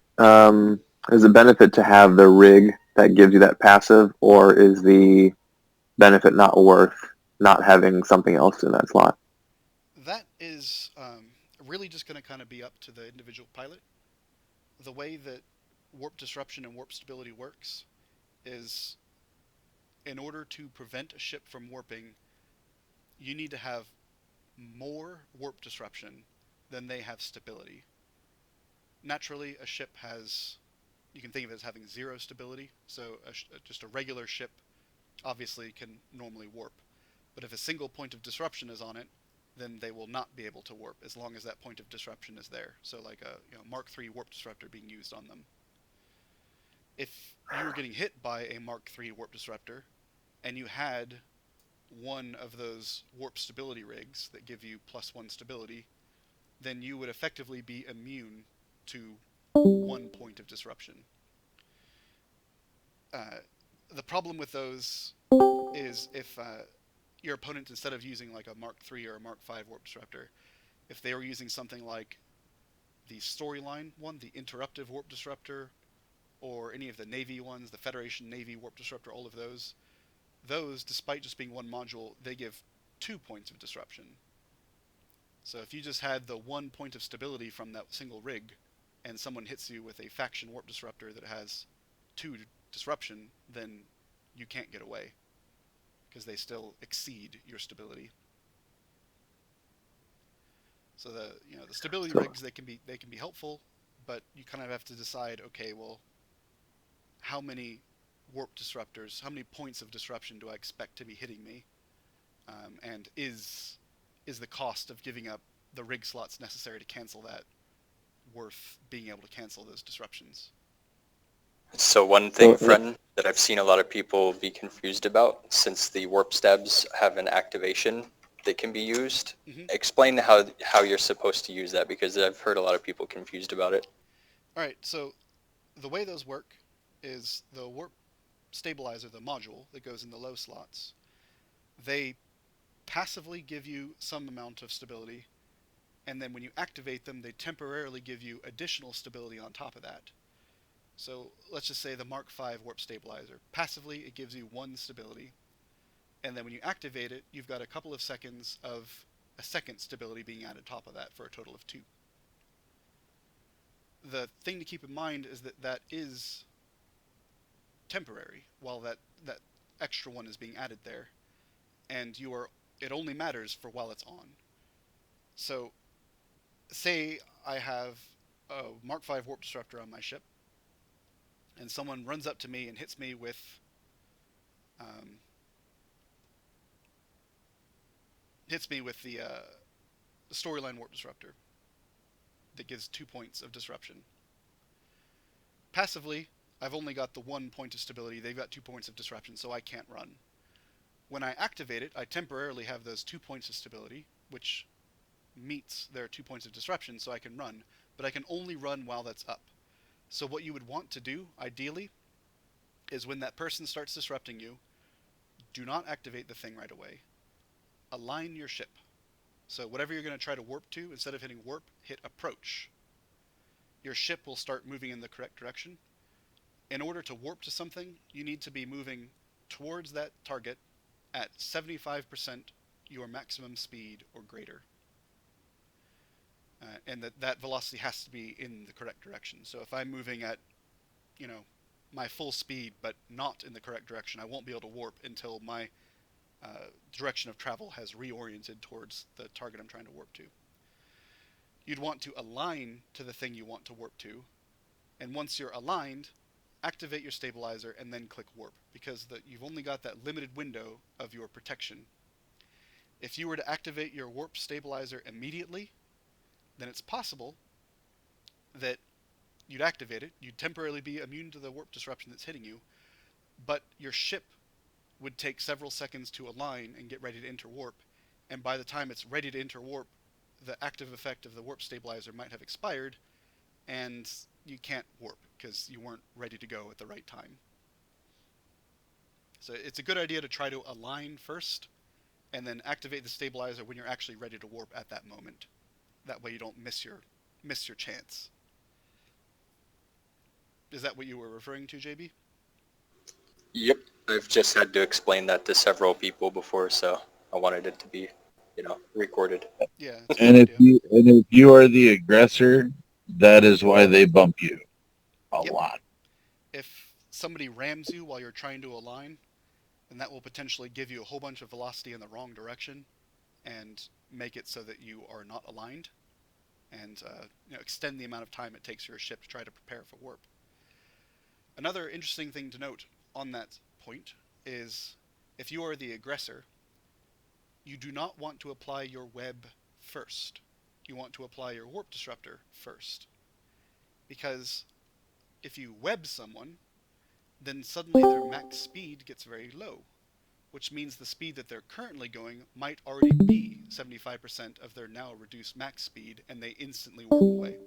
is it benefit to have the rig that gives you that passive, or is the benefit not worth not having something else in that slot? That is really just going to kind of be up to the individual pilot. The way that warp disruption and warp stability works is, in order to prevent a ship from warping, you need to have more warp disruption than they have stability. Naturally, a ship has, you can think of it as having 0 stability, so just a regular ship obviously can normally warp. But if a single point of disruption is on it, then they will not be able to warp as long as that point of disruption is there. So like a Mark III warp disruptor being used on them. If you were getting hit by a Mark III warp disruptor and you had one of those warp stability rigs that give you +1 stability, then you would effectively be immune to 1 point of disruption. The problem with those is if your opponent, instead of using like a Mark III or a Mark V warp disruptor, if they were using something like the Storyline one, the Interruptive warp disruptor, or any of the Navy ones, the Federation Navy warp disruptor, all of those, despite just being one module, they give 2 points of disruption. So if you just had the 1 point of stability from that single rig, and someone hits you with a faction warp disruptor that has 2 disruption, then you can't get away, because they still exceed your stability. So the stability rigs, they can be helpful, but you kind of have to decide, okay, well, how many warp disruptors, how many points of disruption do I expect to be hitting me, and is the cost of giving up the rig slots necessary to cancel that worth being able to cancel those disruptions? So one thing, friend, that I've seen a lot of people be confused about, since the warp stabs have an activation that can be used, explain how you're supposed to use that, because I've heard a lot of people confused about it. Alright, so the way those work is the warp stabilizer, the module that goes in the low slots, they passively give you some amount of stability, and then when you activate them, they temporarily give you additional stability on top of that. So let's just say the Mark V Warp Stabilizer. Passively, it gives you 1 stability. And then when you activate it, you've got a couple of seconds of a second stability being added top of that for a total of 2. The thing to keep in mind is that that is temporary while that extra one is being added there. And it only matters for while it's on. So say I have a Mark V Warp Disruptor on my ship, and someone runs up to me and hits me with the Storyline Warp Disruptor that gives 2 points of disruption. Passively, I've only got the 1 point of stability, they've got 2 points of disruption, so I can't run. When I activate it, I temporarily have those 2 points of stability, which meets their 2 points of disruption, so I can run, but I can only run while that's up. So what you would want to do, ideally, is when that person starts disrupting you, do not activate the thing right away. Align your ship. So whatever you're going to try to warp to, instead of hitting warp, hit approach. Your ship will start moving in the correct direction. In order to warp to something, you need to be moving towards that target at 75% your maximum speed or greater. And that velocity has to be in the correct direction. So if I'm moving at, my full speed, but not in the correct direction, I won't be able to warp until my direction of travel has reoriented towards the target I'm trying to warp to. You'd want to align to the thing you want to warp to, and once you're aligned, activate your stabilizer and then click warp, because you've only got that limited window of your protection. If you were to activate your warp stabilizer immediately, then it's possible that you'd activate it, you'd temporarily be immune to the warp disruption that's hitting you, but your ship would take several seconds to align and get ready to enter warp, and by the time it's ready to enter warp, the active effect of the warp stabilizer might have expired, and you can't warp because you weren't ready to go at the right time. So it's a good idea to try to align first, and then activate the stabilizer when you're actually ready to warp at that moment. That way you don't miss your chance. Is that what you were referring to, JB? Yep. I've just had to explain that to several people before, so I wanted it to be, recorded. Yeah. And if you are the aggressor, that is why they bump you a lot. If somebody rams you while you're trying to align, then that will potentially give you a whole bunch of velocity in the wrong direction and make it so that you are not aligned, and extend the amount of time it takes your ship to try to prepare for warp. Another interesting thing to note on that point is if you are the aggressor, you do not want to apply your web first. You want to apply your warp disruptor first. Because if you web someone, then suddenly their max speed gets very low, which means the speed that they're currently going might already be 75% of their now reduced max speed, and they instantly warp away.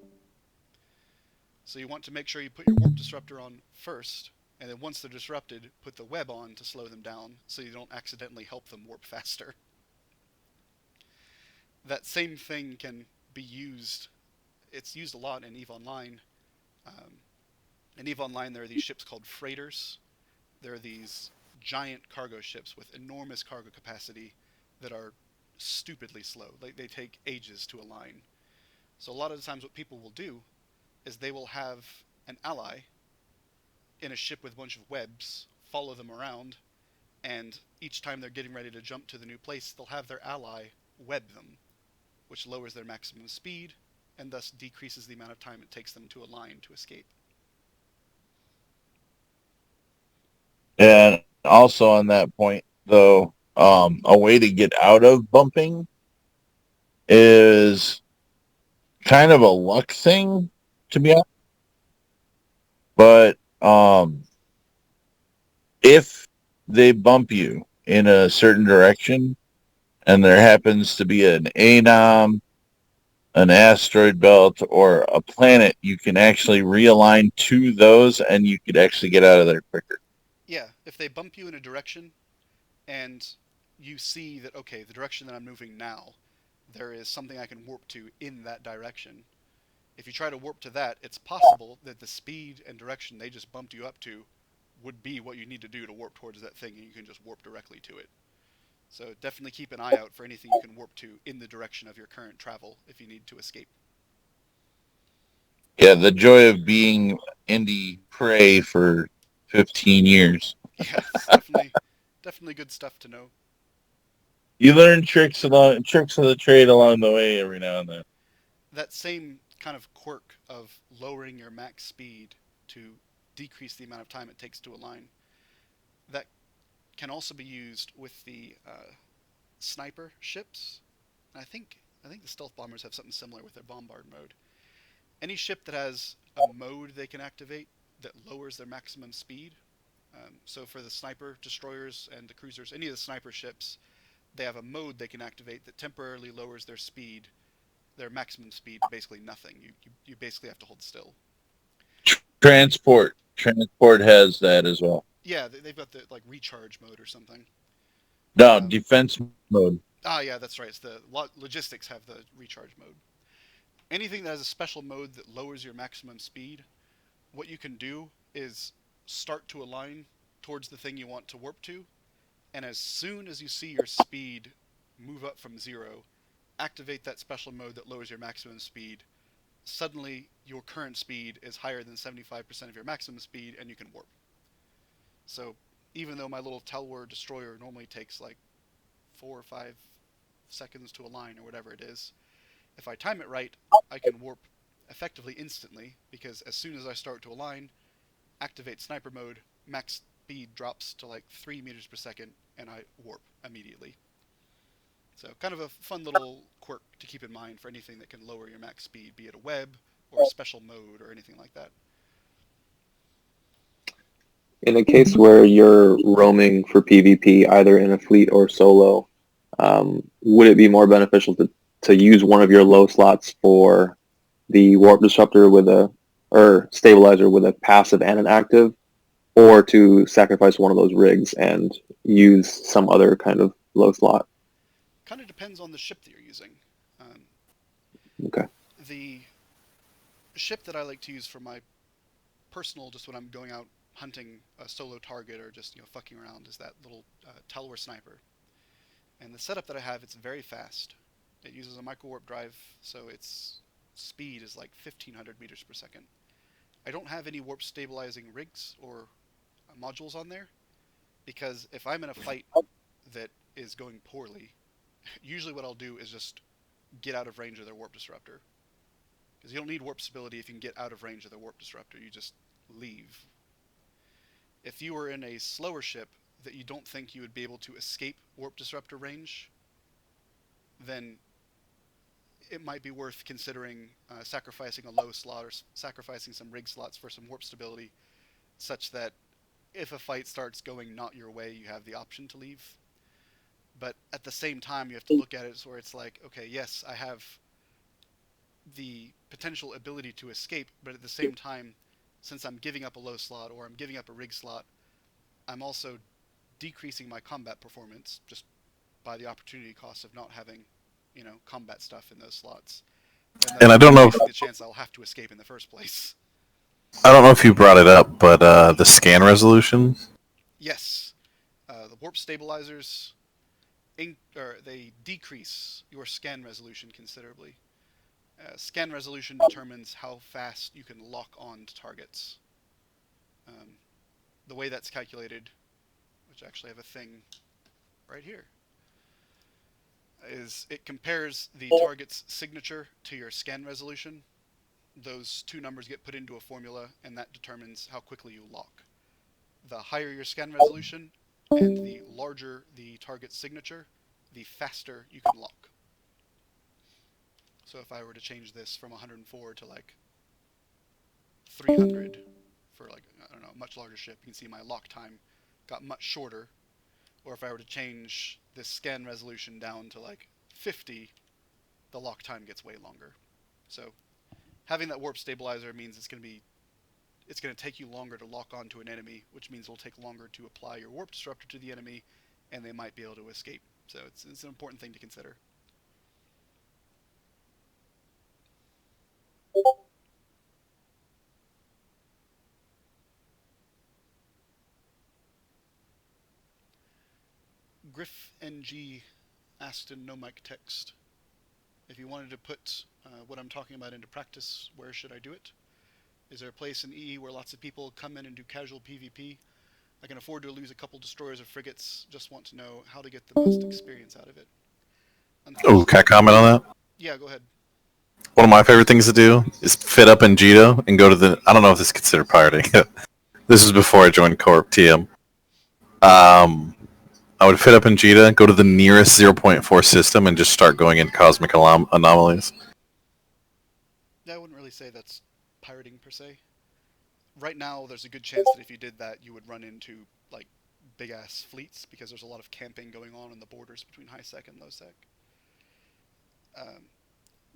So you want to make sure you put your warp disruptor on first, and then once they're disrupted, put the web on to slow them down so you don't accidentally help them warp faster. That same thing can be used, it's used a lot in EVE Online. In EVE Online there are these ships called freighters. There are these giant cargo ships with enormous cargo capacity that are stupidly slow. They take ages to align. So a lot of the times what people will do is they will have an ally in a ship with a bunch of webs, follow them around, and each time they're getting ready to jump to the new place, they'll have their ally web them, which lowers their maximum speed and thus decreases the amount of time it takes them to align to escape. And also on that point, though, a way to get out of bumping is kind of a luck thing, to be honest. But if they bump you in a certain direction, and there happens to be an anom, an asteroid belt, or a planet, you can actually realign to those, and you could actually get out of there quicker. Yeah, if they bump you in a direction, and you see that, okay, the direction that I'm moving now, there is something I can warp to in that direction, If you try to warp to that, it's possible that the speed and direction they just bumped you up to would be what you need to do to warp towards that thing, and you can just warp directly to it. So definitely keep an eye out for anything you can warp to in the direction of your current travel if you need to escape. Yeah, the joy of being indie prey for 15 years. Yeah, it's definitely good stuff to know. You learn tricks of the trade along the way every now and then. That same kind of quirk of lowering your max speed to decrease the amount of time it takes to align, that can also be used with the sniper ships. And I think the stealth bombers have something similar with their bombard mode. Any ship that has a mode they can activate that lowers their maximum speed. So for the sniper destroyers and the cruisers, any of the sniper ships, they have a mode they can activate that temporarily lowers their speed, their maximum speed, to basically nothing. You basically have to hold still. Transport has that as well. Yeah, they've got the like recharge mode or something. No, defense mode. Ah, yeah, that's right. It's the logistics have the recharge mode. Anything that has a special mode that lowers your maximum speed, what you can do is start to align towards the thing you want to warp to, and as soon as you see your speed move up from 0, activate that special mode that lowers your maximum speed. Suddenly, your current speed is higher than 75% of your maximum speed, and you can warp. So, even though my little Telwar destroyer normally takes like 4 or 5 seconds to align, or whatever it is, if I time it right, I can warp effectively instantly, because as soon as I start to align, activate sniper mode, max speed drops to like 3 meters per second, and I warp immediately. So kind of a fun little quirk to keep in mind for anything that can lower your max speed, be it a web or a special mode or anything like that. In a case where you're roaming for PvP, either in a fleet or solo, would it be more beneficial to use one of your low slots for the warp disruptor or stabilizer with a passive and an active, or to sacrifice one of those rigs and use some other kind of low slot? Kind of depends on the ship that you're using. Okay. The ship that I like to use for my personal, just when I'm going out hunting a solo target or just fucking around, is that little Telwar sniper. And the setup that I have, it's very fast. It uses a micro warp drive, so its speed is like 1500 meters per second. I don't have any warp stabilizing rigs or modules on there, because if I'm in a fight that is going poorly, usually what I'll do is just get out of range of their warp disruptor. Because you don't need warp stability if you can get out of range of their warp disruptor. You just leave. If you were in a slower ship that you don't think you would be able to escape warp disruptor range, then it might be worth considering sacrificing a low slot or sacrificing some rig slots for some warp stability, such that if a fight starts going not your way, you have the option to leave. But at the same time, you have to look at it where it's like, okay, yes, I have the potential ability to escape, but at the same time, since I'm giving up a low slot or I'm giving up a rig slot, I'm also decreasing my combat performance just by the opportunity cost of not having, combat stuff in those slots. And I don't know if the chance I'll have to escape in the first place. I don't know if you brought it up, but the scan resolution. Yes, the warp stabilizers, they decrease your scan resolution considerably. Scan resolution determines how fast you can lock on to targets. The way that's calculated, which I actually have a thing right here, is it compares the target's signature to your scan resolution. Those two numbers get put into a formula, and that determines how quickly you lock. The higher your scan resolution and the larger the target's signature, the faster you can lock. So if I were to change this from 104 to like 300 for like, I don't know, a much larger ship, you can see my lock time got much shorter. Or if I were to change this scan resolution down to like 50, the lock time gets way longer. So having that warp stabilizer means it's going to take you longer to lock onto an enemy, which means it'll take longer to apply your warp disruptor to the enemy, and they might be able to escape. So it's an important thing to consider. Griff NG asked in no mic text, if you wanted to put what I'm talking about into practice, where should I do it? Is there a place in EE where lots of people come in and do casual PvP? I can afford to lose a couple destroyers or frigates, just want to know how to get the most experience out of it. Oh, can I comment on that? Yeah, go ahead. One of my favorite things to do is fit up in Jito and go to the... I don't know if this is considered pirating. This was before I joined Corp TM. I would fit up in Jita, go to the nearest 0.4 system, and just start going in cosmic anomalies. Yeah, I wouldn't really say that's pirating per se. Right now, there's a good chance that if you did that, you would run into like big-ass fleets because there's a lot of camping going on the borders between high sec and low sec.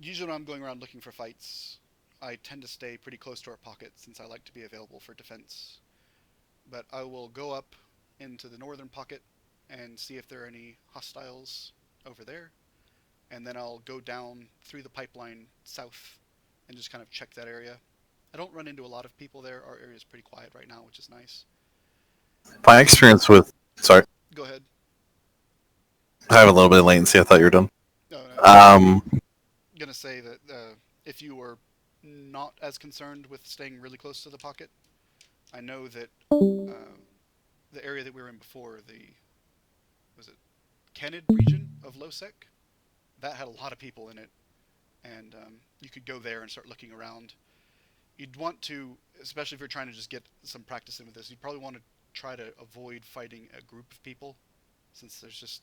Usually when I'm going around looking for fights, I tend to stay pretty close to our pocket since I like to be available for defense. But I will go up into the northern pocket and see if there are any hostiles over there. And then I'll go down through the pipeline south and just kind of check that area. I don't run into a lot of people there. Our area is pretty quiet right now, which is nice. My experience with... Sorry. Go ahead. I have a little bit of latency. I thought you were done. No. I'm going to say that if you were not as concerned with staying really close to the pocket, I know that the area that we were in before, was it Canid region of Lowsec? That had a lot of people in it, and you could go there and start looking around. You'd want to, especially if you're trying to just get some practice in with this, you'd probably want to try to avoid fighting a group of people, since there's just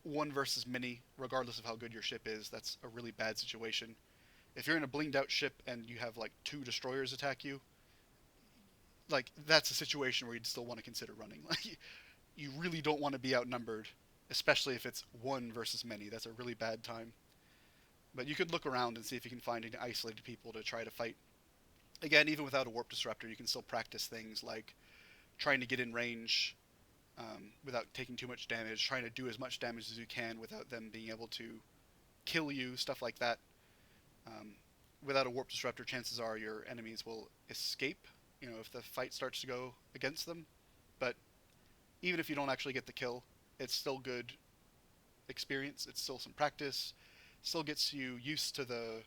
one versus many, regardless of how good your ship is. That's a really bad situation. If you're in a blinged out ship and you have like 2 destroyers attack you, like that's a situation where you'd still want to consider running. Like you really don't want to be outnumbered, especially if it's 1 versus many. That's a really bad time. But you could look around and see if you can find any isolated people to try to fight. Again, even without a warp disruptor, you can still practice things like trying to get in range without taking too much damage, trying to do as much damage as you can without them being able to kill you, stuff like that. Without a warp disruptor, chances are your enemies will escape, you know, if the fight starts to go against them. But even if you don't actually get the kill, it's still good experience. It's still some practice. Still gets you used to the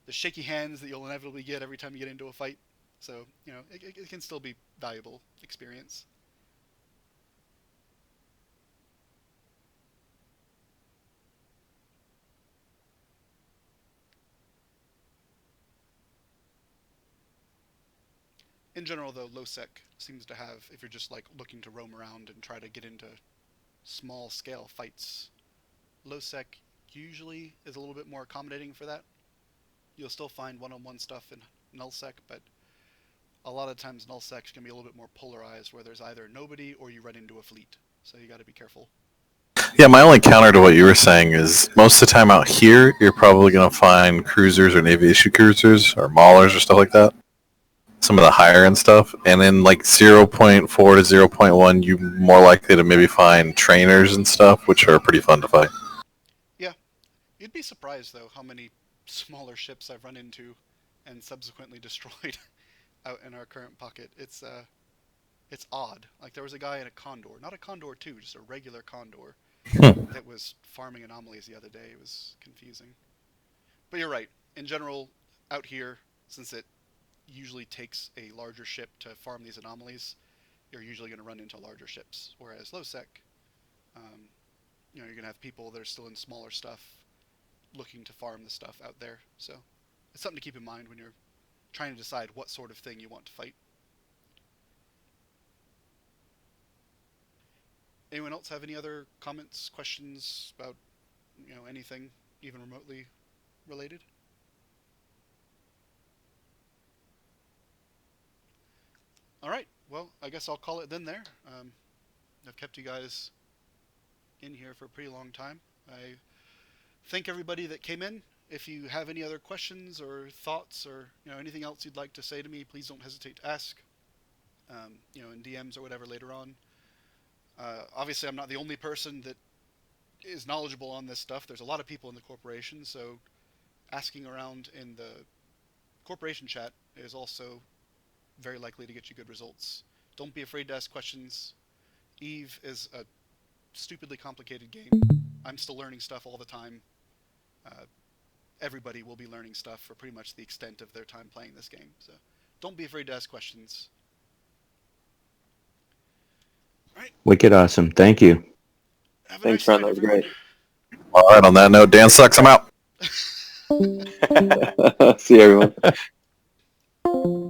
shaky hands that you'll inevitably get every time you get into a fight. So, you know, it can still be valuable experience. In general, though, Lowsec seems to have, if you're just like looking to roam around and try to get into small-scale fights, Lowsec usually is a little bit more accommodating for that. You'll still find one-on-one stuff in Nullsec, but a lot of times Nullsec can be a little bit more polarized, where there's either nobody or you run into a fleet. So you got to be careful. Yeah, my only counter to what you were saying is most of the time out here, you're probably going to find cruisers or Navy issue cruisers or maulers or stuff like that. Some of the higher end stuff. And then like 0.4 to 0.1, you're more likely to maybe find trainers and stuff, which are pretty fun to fight. Yeah. You'd be surprised, though, how many smaller ships I've run into and subsequently destroyed out in our current pocket. It's odd. Like, there was a guy in a Condor. Not a Condor 2, just a regular Condor that was farming anomalies the other day. It was confusing. But you're right. In general, out here, since it usually takes a larger ship to farm these anomalies, you're usually going to run into larger ships. Whereas Lowsec, you know, you're going to have people that are still in smaller stuff looking to farm the stuff out there. So it's something to keep in mind when you're trying to decide what sort of thing you want to fight. Anyone else have any other comments, questions about, you know, anything even remotely related? All right. Well, I guess I'll call it then there. I've kept you guys in here for a pretty long time. I thank everybody that came in. If you have any other questions or thoughts or, you know, anything else you'd like to say to me, please don't hesitate to ask, you know, in DMs or whatever later on. Obviously, I'm not the only person that is knowledgeable on this stuff. There's a lot of people in the corporation, so asking around in the corporation chat is also very likely to get you good results. Don't be afraid to ask questions. Eve is a stupidly complicated game. I'm still learning stuff all the time. Everybody will be learning stuff for pretty much the extent of their time playing this game. So don't be afraid to ask questions. Right. Wicked awesome. Thank you. Have a Thanks, nice Ron. night, That was great. All right. On that note, Dan sucks. I'm out. See you, everyone.